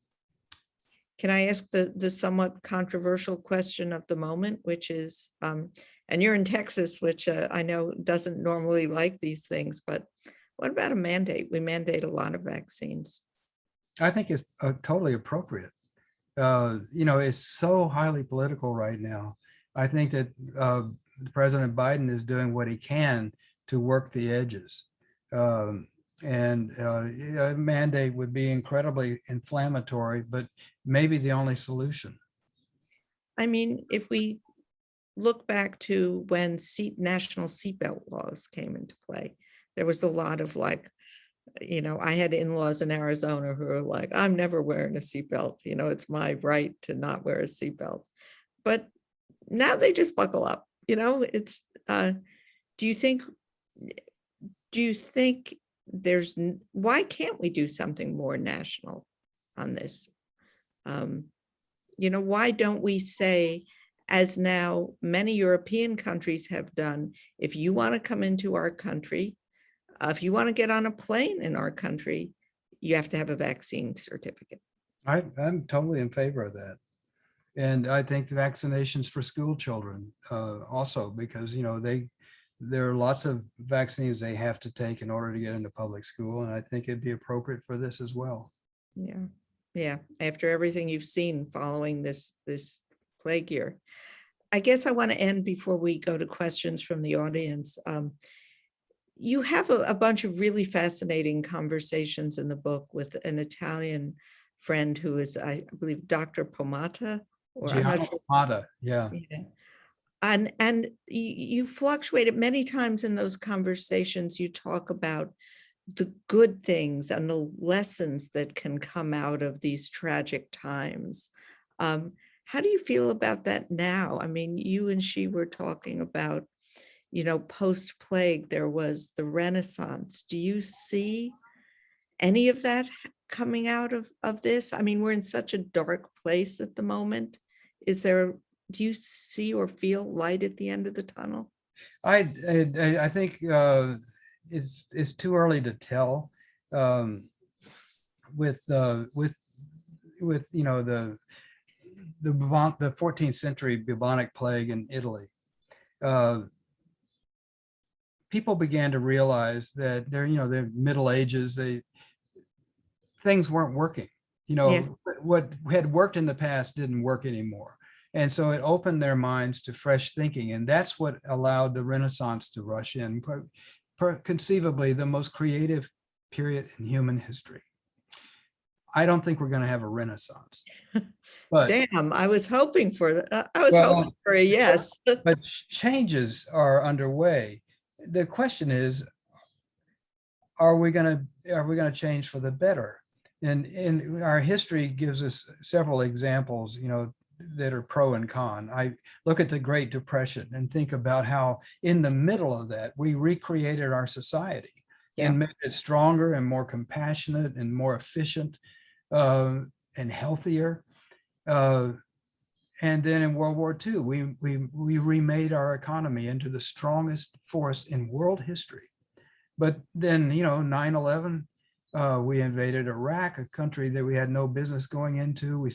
Can I ask the somewhat controversial question of the moment, which is, and you're in Texas, which I know doesn't normally like these things, but what about a mandate? We mandate a lot of vaccines. I think it's totally appropriate. It's so highly political right now. I think that President Biden is doing what he can to work the edges. And a mandate would be incredibly inflammatory, but maybe the only solution. I mean, if we look back to when national seatbelt laws came into play, there was a lot of I had in-laws in Arizona who were like, I'm never wearing a seatbelt. It's my right to not wear a seatbelt. But now they just buckle up. It's. Do you think why can't we do something more national on this? Why don't we say, as now many European countries have done, if you want to come into our country, if you want to get on a plane in our country, you have to have a vaccine certificate. I'm totally in favor of that. And I think the vaccinations for school children also, because, there are lots of vaccines they have to take in order to get into public school. And I think it'd be appropriate for this as well. Yeah. Yeah. After everything you've seen following this plague year, I guess I want to end before we go to questions from the audience. You have a bunch of really fascinating conversations in the book with an Italian friend who is, I believe, Dr. Pomata. Pomata, yeah. And you fluctuated many times in those conversations. You talk about the good things and the lessons that can come out of these tragic times. How do you feel about that now? I mean, you and she were talking about, post-plague, there was the Renaissance. Do you see any of that coming out of this? I mean, we're in such a dark place at the moment. Do you see or feel light at the end of the tunnel? I think it's too early to tell. With the 14th century bubonic plague in Italy, people began to realize that their Middle Ages, things weren't working. What had worked in the past didn't work anymore. And so it opened their minds to fresh thinking. And that's what allowed the Renaissance to rush in, conceivably the most creative period in human history. I don't think we're going to have a Renaissance. But damn, I was hoping for that. I was hoping for a yes. But changes are underway. The question is, are we going to change for the better? And our history gives us several examples, that are pro and con. I look at the Great Depression and think about how in the middle of that, we recreated our society and made it stronger and more compassionate and more efficient and healthier. And then in World War II, we remade our economy into the strongest force in world history. But then, 9/11, we invaded Iraq, a country that we had no business going into. We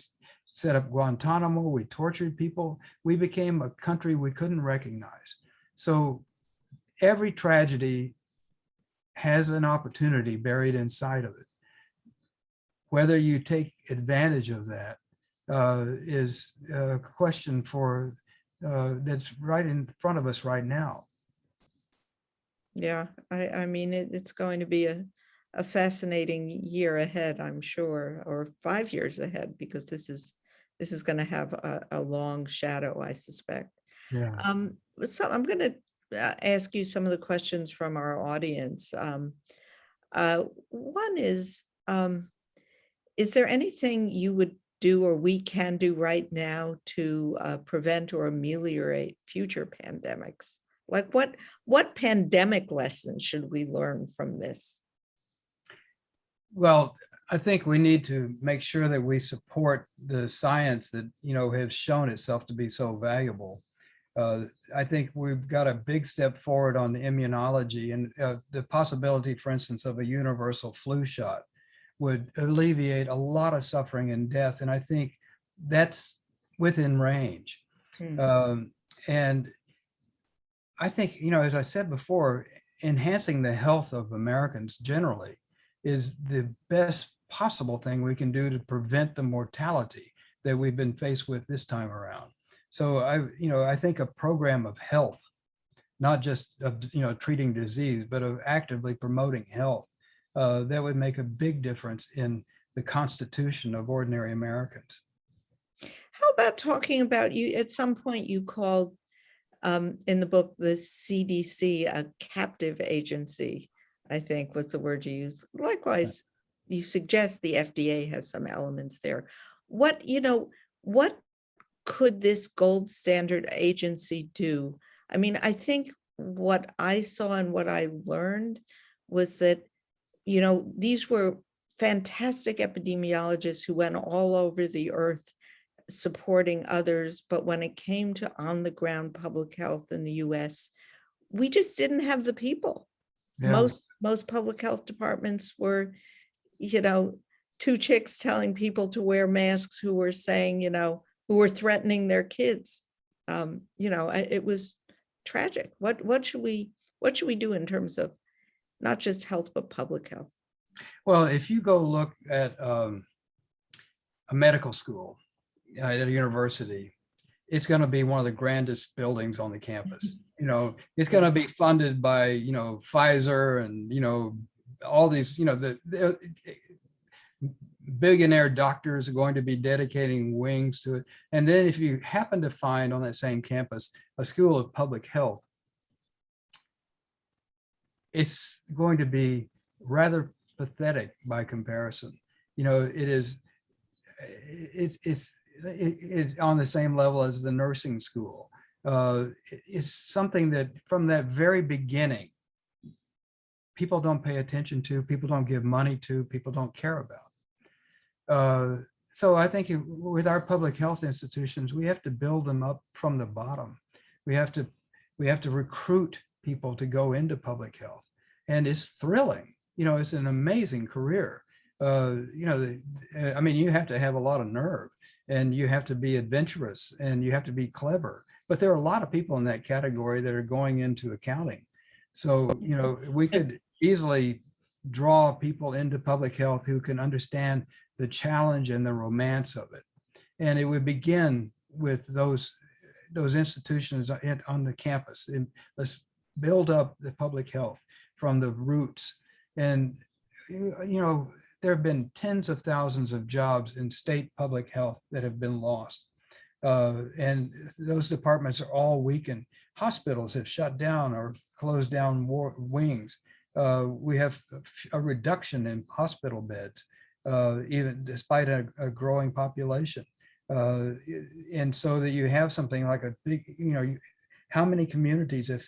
set up Guantanamo, we tortured people. We became a country we couldn't recognize. So every tragedy has an opportunity buried inside of it. Whether you take advantage of that is a question for that's right in front of us right now. Yeah, I mean, it's going to be a fascinating year ahead, I'm sure, or 5 years ahead, because this is going to have a long shadow, I suspect. Yeah. So I'm going to ask you some of the questions from our audience. One is there anything you would do or we can do right now to prevent or ameliorate future pandemics? Like what pandemic lessons should we learn from this? Well, I think we need to make sure that we support the science that, has shown itself to be so valuable. I think we've got a big step forward on the immunology, and the possibility, for instance, of a universal flu shot would alleviate a lot of suffering and death. And I think that's within range. And I think, as I said before, enhancing the health of Americans generally is the best possible thing we can do to prevent the mortality that we've been faced with this time around. So I think a program of health, not just of, treating disease, but of actively promoting health, that would make a big difference in the constitution of ordinary Americans. How about talking about, you at some point you called in the book the CDC a captive agency, I think was the word you used. Likewise, you suggest the FDA has some elements there. What could this gold standard agency do? I mean, I think what I saw and what I learned was that, these were fantastic epidemiologists who went all over the earth supporting others. But when it came to on the ground public health in the US, we just didn't have the people. Yeah. Most public health departments were, two chicks telling people to wear masks who were saying, who were threatening their kids. It was tragic. What should we do in terms of not just health, but public health? Well, if you go look at a medical school at a university, it's going to be one of the grandest buildings on the campus. It's going to be funded by, Pfizer and, all these, the billionaire doctors are going to be dedicating wings to it. And then if you happen to find on that same campus a school of public health, it's going to be rather pathetic by comparison. It's on the same level as the nursing school. It's something that from that very beginning, people don't pay attention to, people don't give money to, people don't care about. So I think with our public health institutions, we have to build them up from the bottom. We have to recruit people to go into public health, and it's thrilling. It's an amazing career. You have to have a lot of nerve, and you have to be adventurous, and you have to be clever. But there are a lot of people in that category that are going into accounting. So, we could easily draw people into public health who can understand the challenge and the romance of it. And it would begin with those institutions on the campus. And let's build up the public health from the roots. And, there have been tens of thousands of jobs in state public health that have been lost. And those departments are all weakened. Hospitals have shut down or closed down wings. We have a reduction in hospital beds, even despite a growing population. And so that you have something like a big, how many communities have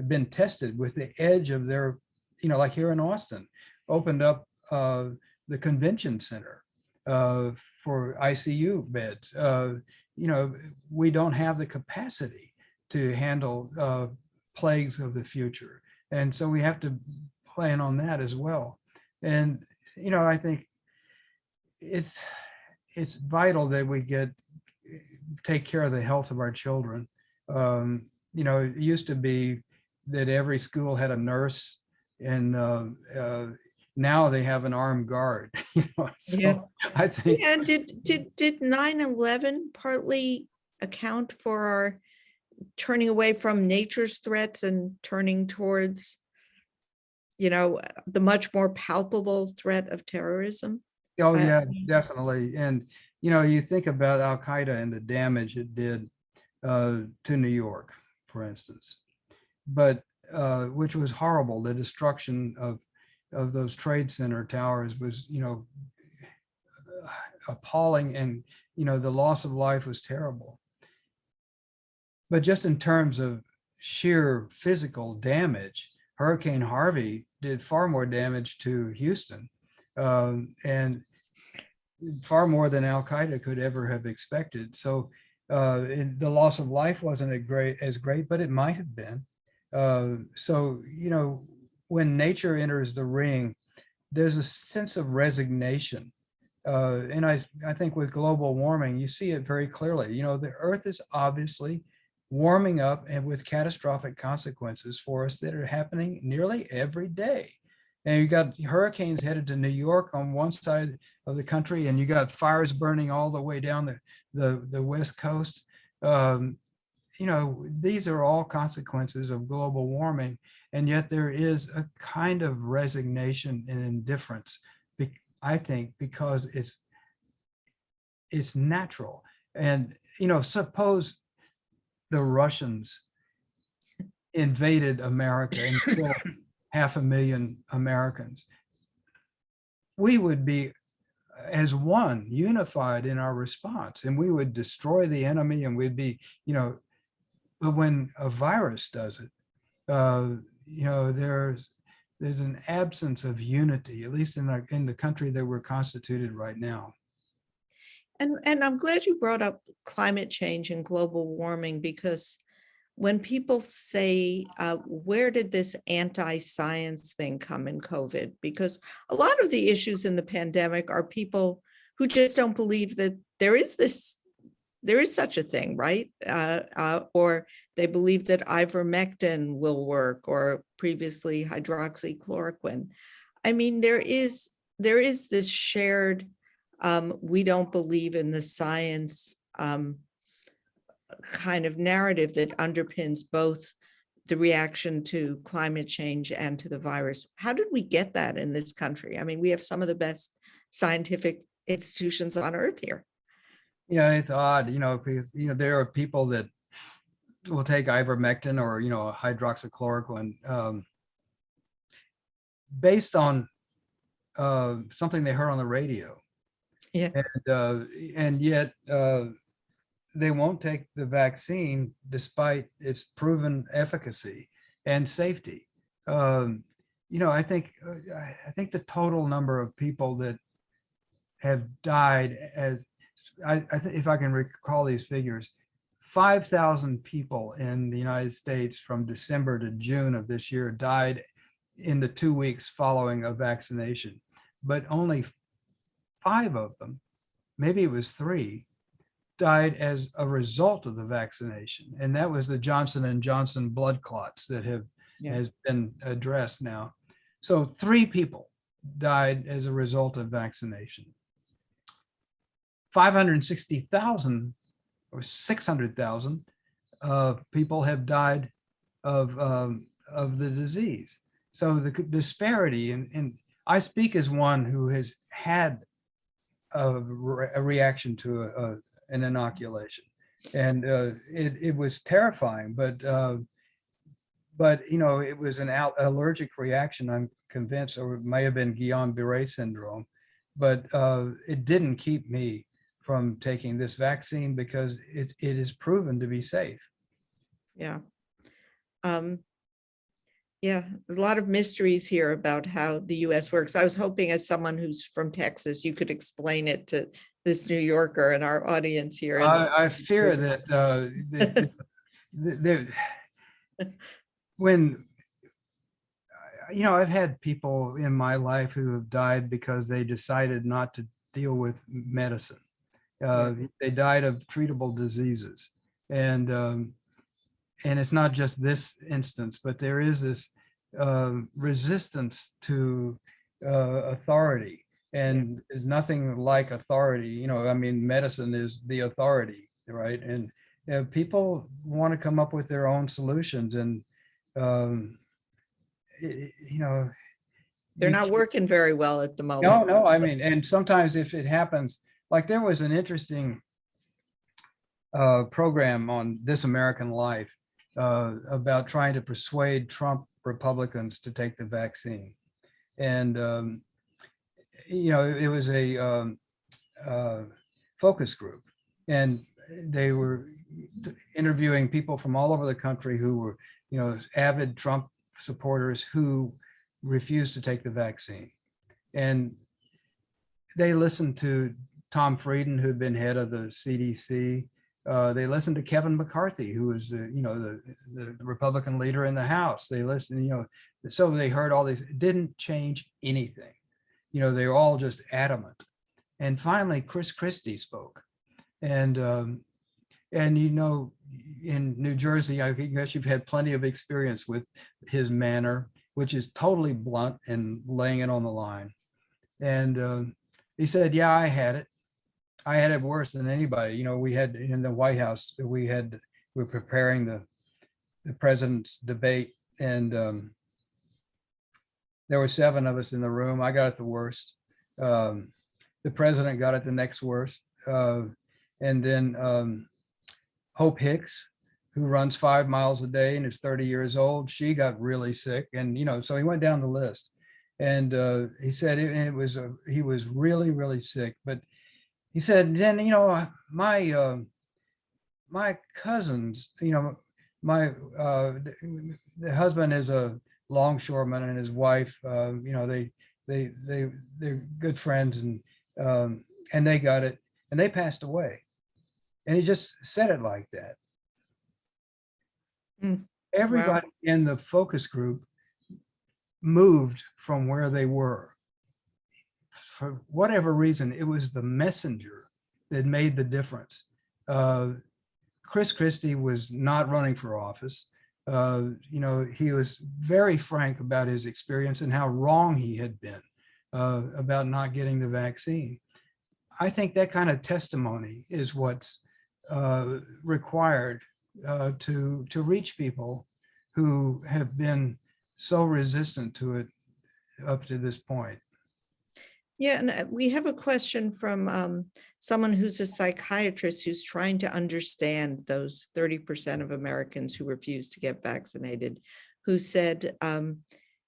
been tested with the edge of their, like here in Austin, opened up the convention center for ICU beds. we don't have the capacity to handle plagues of the future. And so we have to plan on that as well. And, I think it's vital that we take care of the health of our children. It used to be that every school had a nurse, and now they have an armed guard. So Yeah. I think, And did 9/11 partly account for our turning away from nature's threats and turning towards, the much more palpable threat of terrorism? oh I- yeah, definitely. And you think about Al Qaeda and the damage it did to New York, for instance, but which was horrible. The destruction of those trade center towers was, appalling, and the loss of life was terrible. But just in terms of sheer physical damage, Hurricane Harvey did far more damage to Houston, and far more than Al Qaeda could ever have expected. So the loss of life wasn't as great, but it might have been. So when nature enters the ring, there's a sense of resignation. And I think with global warming, you see it very clearly. The Earth is obviously warming up, and with catastrophic consequences for us that are happening nearly every day. And you got hurricanes headed to New York on one side of the country, and you got fires burning all the way down the West Coast. These are all consequences of global warming, and yet there is a kind of resignation and indifference, I think, because it's natural. And suppose the Russians invaded America and killed 500,000 Americans. We would be as one, unified in our response, and we would destroy the enemy, and we'd be, but when a virus does it, there's an absence of unity, at least in the country that we're constituted right now. And I'm glad you brought up climate change and global warming, because when people say, where did this anti-science thing come in COVID? Because a lot of the issues in the pandemic are people who just don't believe that there is such a thing, right? Or they believe that ivermectin will work, or previously hydroxychloroquine. I mean, there is this shared, we don't believe in the science kind of narrative that underpins both the reaction to climate change and to the virus. How did we get that in this country? I mean, we have some of the best scientific institutions on earth here. It's odd, because there are people that will take ivermectin or hydroxychloroquine based on something they heard on the radio. Yeah. And yet they won't take the vaccine despite its proven efficacy and safety. I think the total number of people that have died, if I can recall these figures, 5,000 people in the United States from December to June of this year died in the 2 weeks following a vaccination, but only 5 of them, maybe it was 3, died as a result of the vaccination. And that was the Johnson & Johnson blood clots that has been addressed now. So 3 people died as a result of vaccination. 560,000 or 600,000 people have died of the disease. So the disparity, and I speak as one who has had a reaction to an inoculation, and it was terrifying, but it was an allergic reaction, I'm convinced, or it may have been Guillain-Barré syndrome, but it didn't keep me from taking this vaccine because it is proven to be safe. Yeah. Yeah, a lot of mysteries here about how the US works. I was hoping, as someone who's from Texas, you could explain it this New Yorker and our audience here. I fear that, when, I've had people in my life who have died because they decided not to deal with medicine. They died of treatable diseases. And it's not just this instance, but there is this resistance to authority, and there's nothing like authority. I mean, medicine is the authority, right? And people want to come up with their own solutions, and they're not working very well at the moment. No, I mean, and sometimes if it happens, like there was an interesting program on This American Life about trying to persuade Trump Republicans to take the vaccine. And, it was a focus group, and they were interviewing people from all over the country who were, avid Trump supporters who refused to take the vaccine. And they listened to Tom Frieden, who had been head of the CDC. They listened to Kevin McCarthy, who was the Republican leader in the House. They listened, so they heard all these. It didn't change anything. They were all just adamant. And finally, Chris Christie spoke. And in New Jersey, I guess you've had plenty of experience with his manner, which is totally blunt and laying it on the line. And he said, yeah, I had it. I had it worse than anybody. We had in the White House, we were preparing the president's debate, and there were 7 of us in the room. I got it the worst. The president got it the next worst. And then Hope Hicks, who runs 5 miles a day and is 30 years old, she got really sick. And, so he went down the list, and he said he was really, really sick. But he said, then, my cousins, the husband is a longshoreman, and his wife, they're good friends, and they got it, and they passed away. And he just said it like that. Everybody in the focus group moved from where they were. For whatever reason, it was the messenger that made the difference. Chris Christie was not running for office. He was very frank about his experience and how wrong he had been about not getting the vaccine. I think that kind of testimony is what's required to reach people who have been so resistant to it up to this point. Yeah, and we have a question from someone who's a psychiatrist who's trying to understand those 30% of Americans who refuse to get vaccinated, who said, in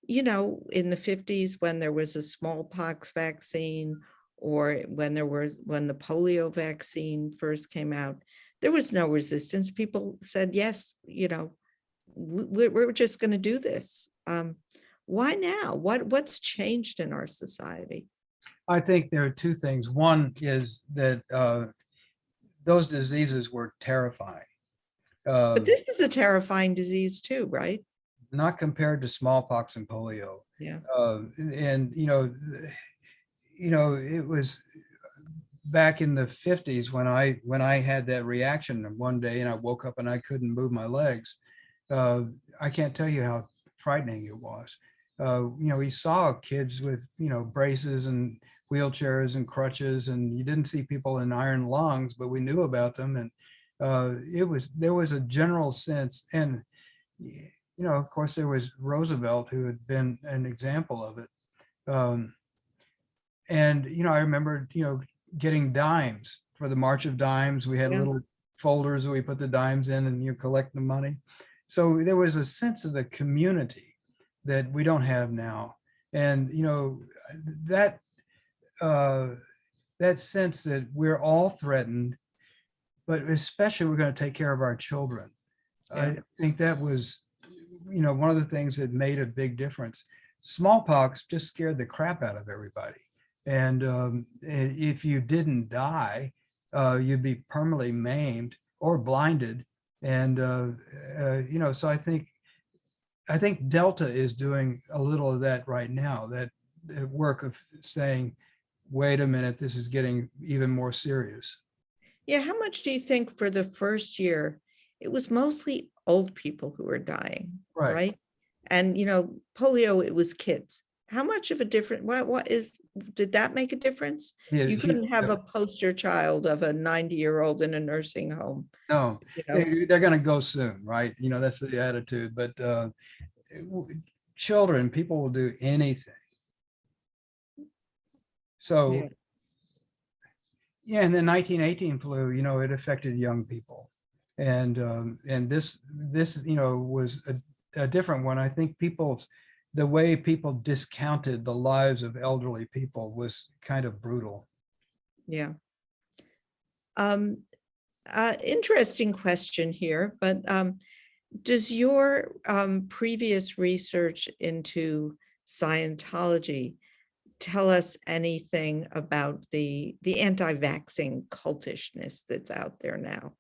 the 50s, when there was a smallpox vaccine, or when the polio vaccine first came out, there was no resistance. People said, yes, we're just going to do this. Why now? What's changed in our society? I think there are 2 things. One is that those diseases were terrifying. But this is a terrifying disease too, right? Not compared to smallpox and polio. Yeah. It was back in the 50s when I had that reaction one day, and I woke up and I couldn't move my legs. I can't tell you how frightening it was. We saw kids with, braces and wheelchairs and crutches, and you didn't see people in iron lungs, but we knew about them. And there was a general sense, and, of course, there was Roosevelt, who had been an example of it. I remember, getting dimes for the March of Dimes. We had little folders that we put the dimes in, and you collect the money. So there was a sense of the community that we don't have now. And, that sense that we're all threatened, but especially we're going to take care of our children. I think that was, one of the things that made a big difference. Smallpox just scared the crap out of everybody. And if you didn't die, you'd be permanently maimed or blinded. And, so I think Delta is doing a little of that right now, that work of saying, wait a minute, this is getting even more serious. Yeah, how much do you think for the first year, it was mostly old people who were dying, Right. right? And, polio, it was kids. How much of a difference, did that make a difference? Yeah, You couldn't have a poster child of a 90-year-old in a nursing home. No, they're going to go soon, right? That's the attitude. But children, people will do anything. So, yeah, and the 1918 flu, it affected young people, and this was a different one. I think the way people discounted the lives of elderly people was kind of brutal. Yeah. Interesting question here, but does your previous research into Scientology tell us anything about the anti-vaxxing cultishness that's out there now?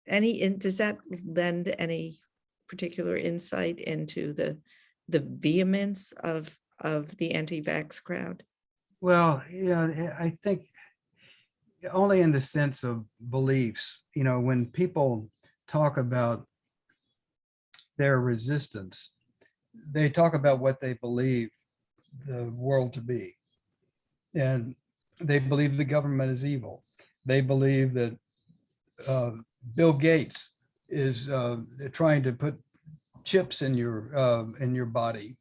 Does that lend any particular insight into the vehemence of the anti-vax crowd? Well, yeah, I think only in the sense of beliefs. When people talk about their resistance, they talk about what they believe the world to be. And they believe the government is evil. They believe that Bill Gates is trying to put chips in your body.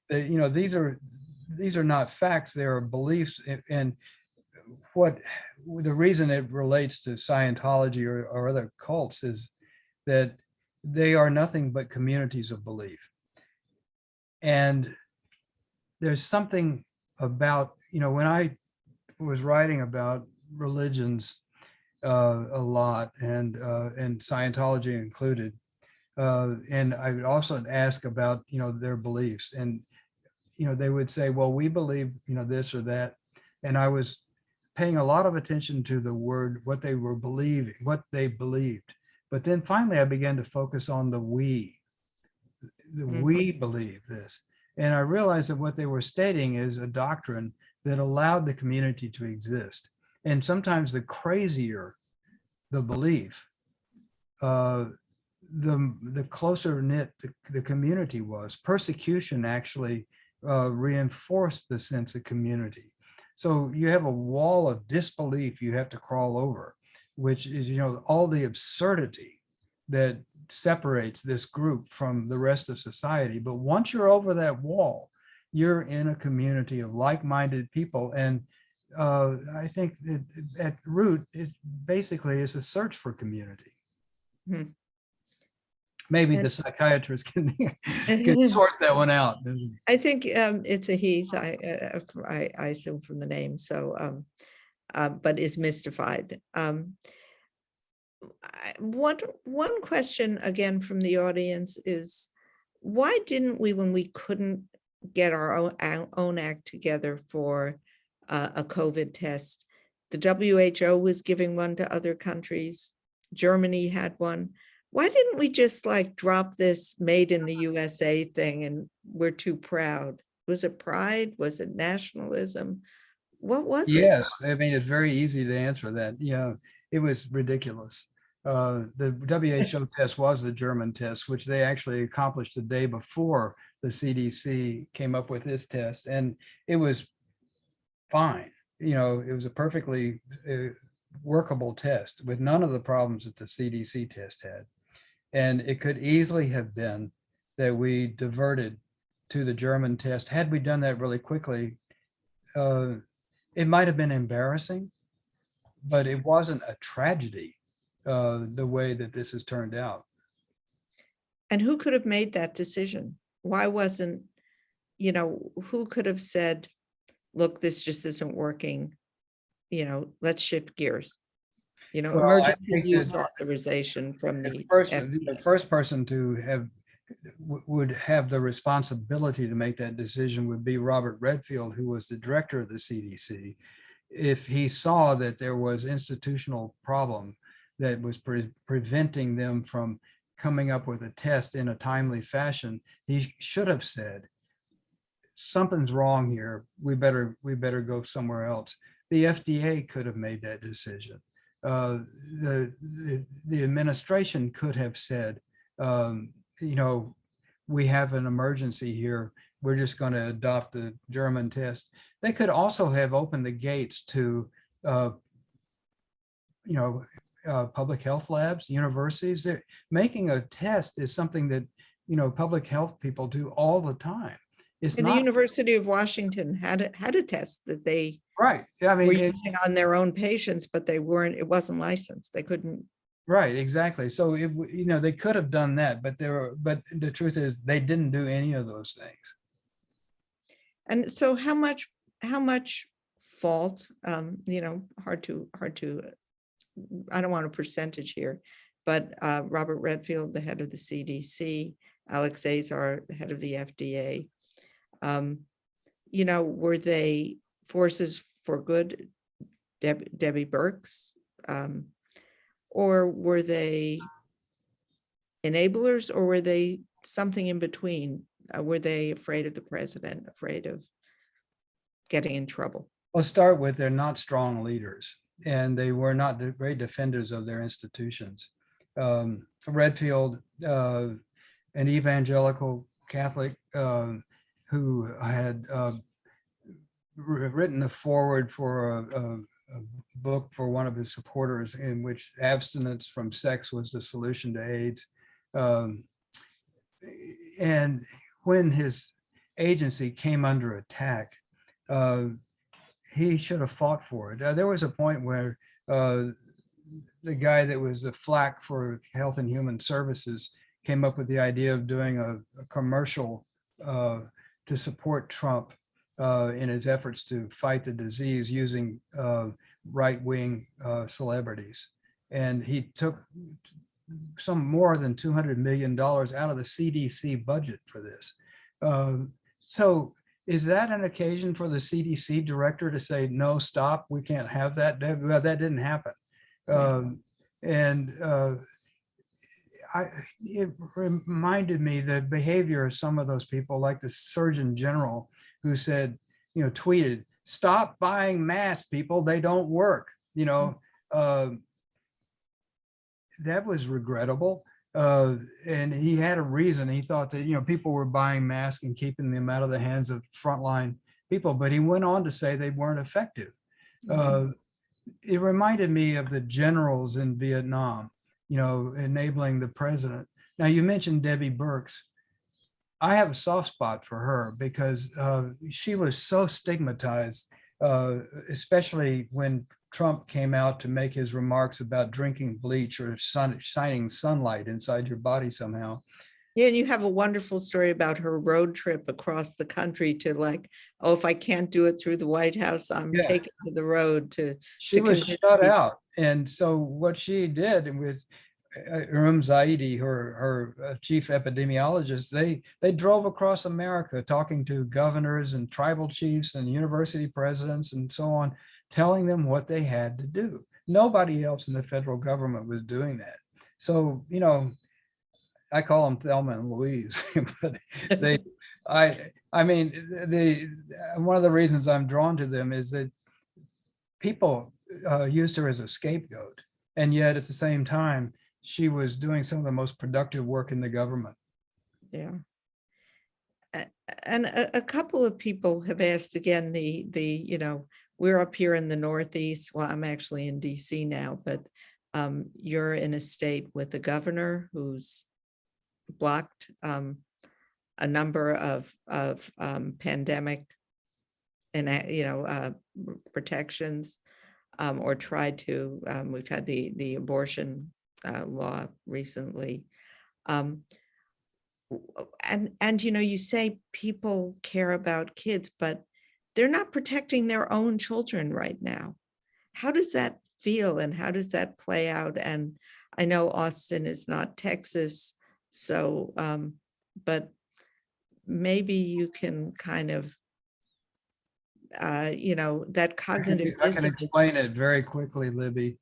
These are not facts. They are beliefs. And what the reason it relates to Scientology or other cults is that they are nothing but communities of belief. And there's something about, when I was writing about religions a lot, and Scientology included, and I would also ask about, their beliefs, and, they would say, well, we believe, this or that. And I was paying a lot of attention to the word, what they were believing, what they believed. But then finally, I began to focus on the we. We believe this. And I realized that what they were stating is a doctrine that allowed the community to exist. And sometimes the crazier the belief, the closer knit the community was. Persecution actually reinforced the sense of community. So you have a wall of disbelief you have to crawl over, which is, all the absurdity that separates this group from the rest of society. But once you're over that wall, you're in a community of like-minded people. And I think that at root, it basically is a search for community. Maybe the psychiatrist can sort that one out. I think it's a he's, I assume from the name, so, but is mystified. One question again from the audience is, why didn't we, when we couldn't get our own act together for a COVID test, the WHO was giving one to other countries, Germany had one. Why didn't we just drop this made in the USA thing and we're too proud? Was it pride? Was it nationalism? What was it? Yes, I mean, it's very easy to answer that. It was ridiculous. The WHO test was the German test, which they actually accomplished the day before the CDC came up with this test. And it was fine. It was a perfectly workable test with none of the problems that the CDC test had. And it could easily have been that we diverted to the German test. Had we done that really quickly, it might have been embarrassing, but it wasn't a tragedy the way that this has turned out. And who could have made that decision? Why wasn't, who could have said, look, this just isn't working, let's shift gears? Emergency use authorization from the first person to have would have the responsibility to make that decision would be Robert Redfield, who was the director of the CDC. If he saw that there was institutional problem that was preventing them from coming up with a test in a timely fashion, he should have said, something's wrong here. We better go somewhere else. The FDA could have made that decision. The administration could have said, we have an emergency here. We're just going to adopt the German test. They could also have opened the gates to, public health labs, universities. Making a test is something that, public health people do all the time. It's And not the University of Washington had a test that they right. I were mean, using on their own patients, but it wasn't licensed. They couldn't. right, exactly. So they could have done that, but the truth is they didn't do any of those things. And so how much fault, hard to, I don't want a percentage here, but Robert Redfield, the head of the CDC, Alex Azar, the head of the FDA, were they forces for good, Debbie Birx, or were they enablers, or were they something in between? Were they afraid of the president, afraid of getting in trouble? Let's start with they're not strong leaders, and they were not great defenders of their institutions. Redfield, an evangelical Catholic who had written a foreword for a book for one of his supporters in which abstinence from sex was the solution to AIDS. And when his agency came under attack, he should have fought for it. There was a point where the guy that was the flack for Health and Human Services came up with the idea of doing a commercial to support Trump in his efforts to fight the disease using right-wing celebrities. And he took some more than $200 million out of the CDC budget for this. So is that an occasion for the CDC director to say, no, stop, we can't have that? Well, that didn't happen. It reminded me the behavior of some of those people, like the Surgeon General, who said, tweeted, stop buying masks, people, they don't work. That was regrettable. And he had a reason. He thought that, people were buying masks and keeping them out of the hands of frontline people, but he went on to say they weren't effective. It reminded me of the generals in Vietnam, enabling the president. Now, you mentioned Debbie Birx. I have a soft spot for her because she was so stigmatized, especially when Trump came out to make his remarks about drinking bleach or shining sunlight inside your body somehow. Yeah, and you have a wonderful story about her road trip across the country to if I can't do it through the White House, I'm taking to the road to. She was shut out. And so what she did with Zaidi, her chief epidemiologist, they drove across America talking to governors and tribal chiefs and university presidents and so on, telling them what they had to do. Nobody else in the federal government was doing that. So, I call them Thelma and Louise, but one of the reasons I'm drawn to them is that people used her as a scapegoat. And yet at the same time, she was doing some of the most productive work in the government. Yeah. And a couple of people have asked again, we're up here in the Northeast. Well, I'm actually in DC now, but you're in a state with a governor who's blocked a number of pandemic and protections, or tried to. We've had the abortion law recently, and you say people care about kids, but they're not protecting their own children right now. How does that feel, and how does that play out? And I know Austin is not Texas, so but maybe you can kind of, that cognitive I can dissonance. explain it very quickly, Libby.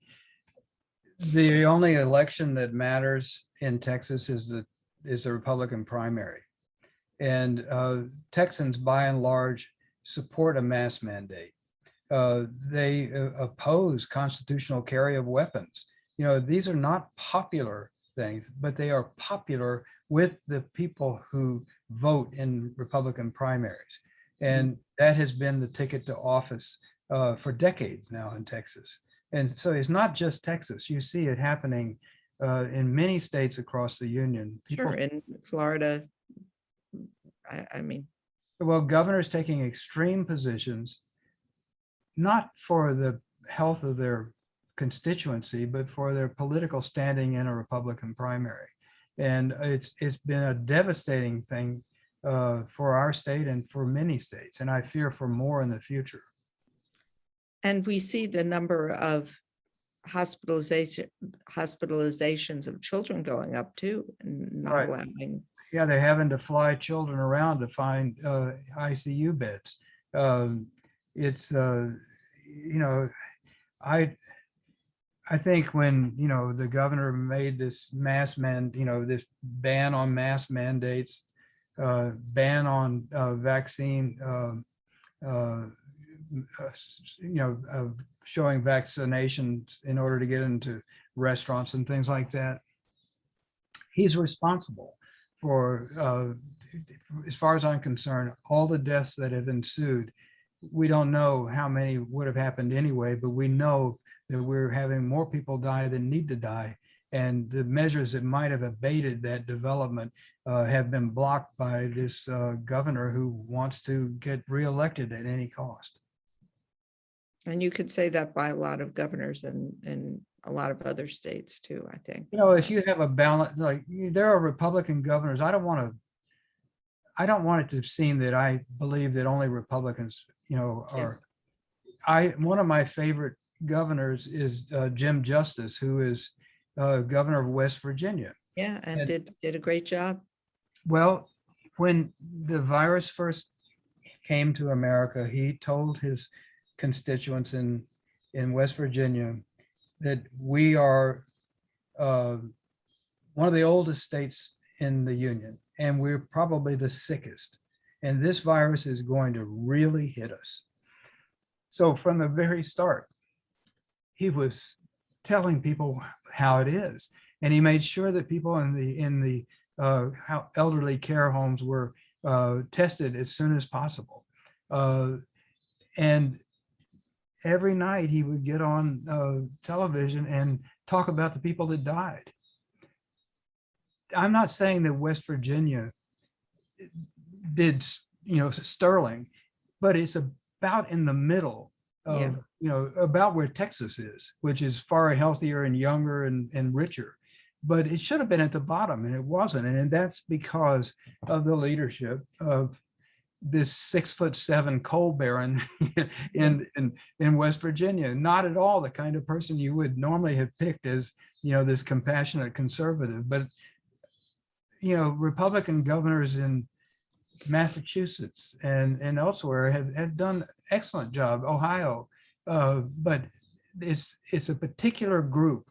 The only election that matters in Texas is the Republican primary. And Texans, by and large, support a mask mandate. They oppose constitutional carry of weapons. These are not popular things, but they are popular with the people who vote in Republican primaries. And that has been the ticket to office for decades now in Texas. And so it's not just Texas. You see it happening in many states across the union. Sure, in Florida, I mean. Well, governors taking extreme positions, not for the health of their constituency, but for their political standing in a Republican primary. And it's been a devastating thing for our state and for many states. And I fear for more in the future. And we see the number of hospitalizations of children going up too, and not Right. allowing. Yeah, they're having to fly children around to find ICU beds. It's I think when the governor made this this ban on mask mandates, ban on vaccine, showing vaccinations in order to get into restaurants and things like that, he's responsible for, as far as I'm concerned, all the deaths that have ensued. We don't know how many would have happened anyway, but we know that we're having more people die than need to die. And the measures that might have abated that development have been blocked by this governor who wants to get reelected at any cost. And you could say that by a lot of governors and a lot of other states too, I think. If you have a balance, like there are Republican governors, I don't want it to seem that I believe that only Republicans, are. One of my favorite governors is Jim Justice, who is governor of West Virginia. Yeah, and did a great job. Well, when the virus first came to America, he told his constituents in West Virginia that we are one of the oldest states in the union, and we're probably the sickest. And this virus is going to really hit us. So from the very start, he was telling people how it is. And he made sure that people in the elderly care homes were tested as soon as possible. And every night he would get on television and talk about the people that died. I'm not saying that West Virginia did, sterling, but it's about in the middle of, about where Texas is, which is far healthier and younger and richer. But it should have been at the bottom, and it wasn't. And that's because of the leadership of this 6'7" coal baron in West Virginia. Not at all the kind of person you would normally have picked as, this compassionate conservative. But, Republican governors in Massachusetts and elsewhere have done excellent job, Ohio, but it's a particular group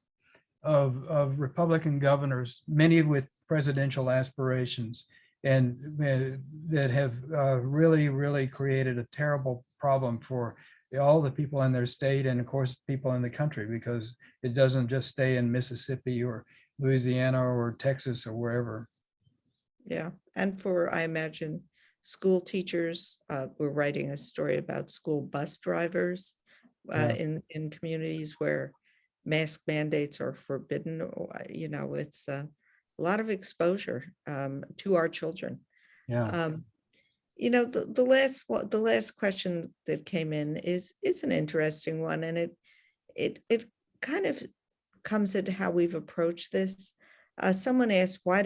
of Republican governors, many with presidential aspirations, and that have really created a terrible problem for all the people in their state and of course people in the country, because it doesn't just stay in Mississippi or Louisiana or Texas or wherever. Yeah, and for, I imagine, school teachers, we're writing a story about school bus drivers in communities where mask mandates are forbidden. It's a lot of exposure to our children. Yeah. The last question that came in is an interesting one, and it kind of comes into how we've approached this. Someone asked, why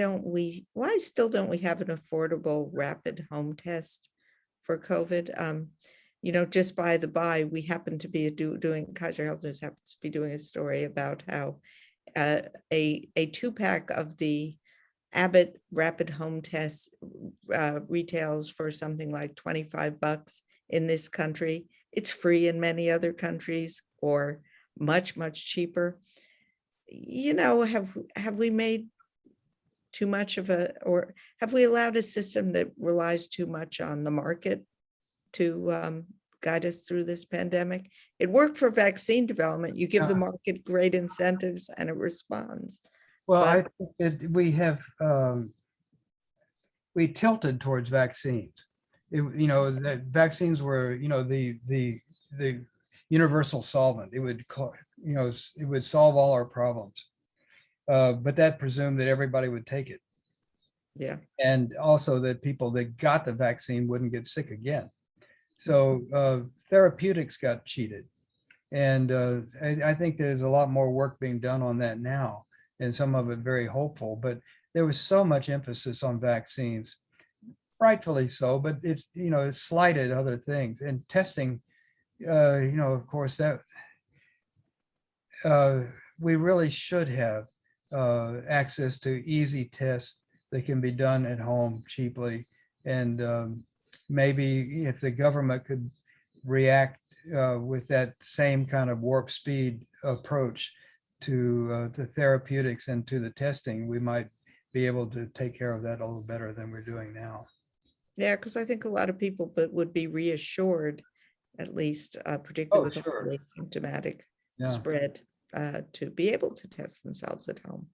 still don't we have an affordable rapid home test for COVID? Just by the by, we happen to be doing, Kaiser Health News happens to be doing a story about how a 2-pack of the Abbott rapid home test retails for something like $25 in this country. It's free in many other countries, or much, much cheaper. You know, have we made too much of or have we allowed a system that relies too much on the market to guide us through this pandemic? It worked for vaccine development. You give the market great incentives and it responds. Well, But I think we tilted towards vaccines. That vaccines were, the universal solvent. It would, it would solve all our problems. But that presumed that everybody would take it. yeah, And also that people that got the vaccine wouldn't get sick again. So therapeutics got cheated. And I think there's a lot more work being done on that now, and some of it very hopeful. But there was so much emphasis on vaccines, rightfully so, but it's, it's slighted other things. And testing, of course, that we really should have access to easy tests that can be done at home cheaply. And maybe if the government could react with that same kind of warp speed approach to the therapeutics and to the testing, we might be able to take care of that a little better than we're doing now. yeah, because I think a lot of people would be reassured, at least, particularly with sure. the asymptomatic Yeah. spread, to be able to test themselves at home.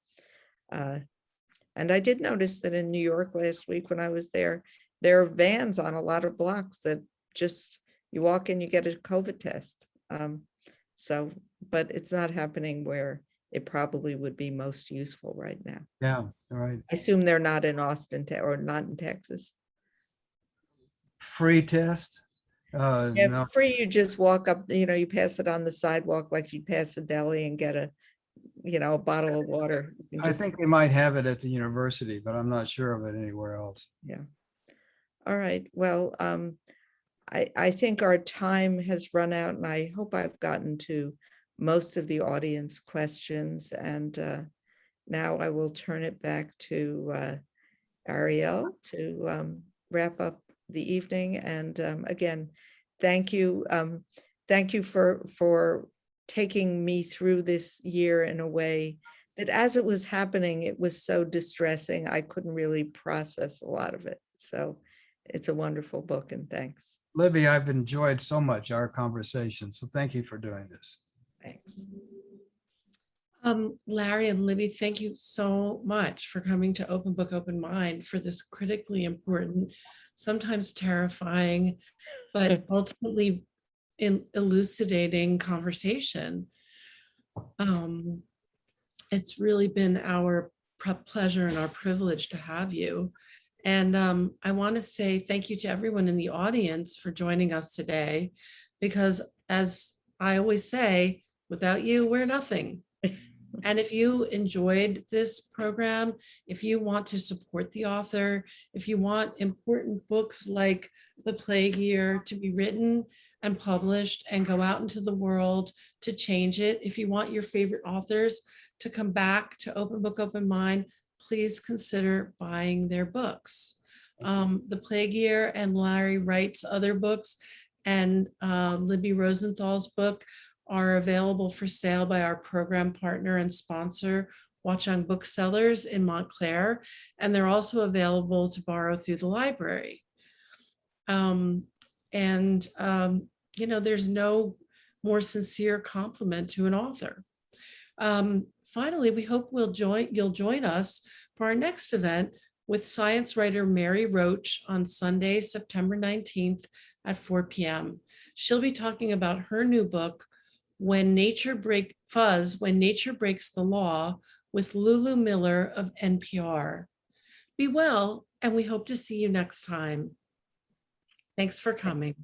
And I did notice that in New York last week when I was there are vans on a lot of blocks that just, you walk in, you get a COVID test. But it's not happening where it probably would be most useful right now. Yeah, right. I assume they're not in Austin or not in Texas. Free test? Yeah, No. free, you just walk up, you pass it on the sidewalk like you pass a deli and get a bottle of water. You can I just- think they might have it at the university, but I'm not sure of it anywhere else. Yeah. All right. Well, I think our time has run out, and I hope I've gotten to most of the audience questions. And now I will turn it back to Ariel to wrap up the evening. And again, thank you. Thank you for taking me through this year in a way that, as it was happening, it was so distressing. I couldn't really process a lot of it. So it's a wonderful book, and thanks. Libby, I've enjoyed so much our conversation, so thank you for doing this. Thanks. Larry and Libby, thank you so much for coming to Open Book, Open Mind for this critically important, sometimes terrifying, but ultimately elucidating conversation. It's really been our pleasure and our privilege to have you. And I want to say thank you to everyone in the audience for joining us today, because as I always say, without you, we're nothing. And if you enjoyed this program, if you want to support the author, if you want important books like The Plague Year to be written and published and go out into the world to change it, if you want your favorite authors to come back to Open Book, Open Mind, please consider buying their books. The Plague Year and Larry Wright's other books and Libby Rosenthal's book are available for sale by our program partner and sponsor, Watch On Booksellers in Montclair, and they're also available to borrow through the library. There's no more sincere compliment to an author. Finally, we hope you'll join us for our next event with science writer Mary Roach on Sunday, September 19th at 4 p.m. She'll be talking about her new book, When Nature Breaks the Law, with Lulu Miller of NPR. Be well, and we hope to see you next time. Thanks for coming.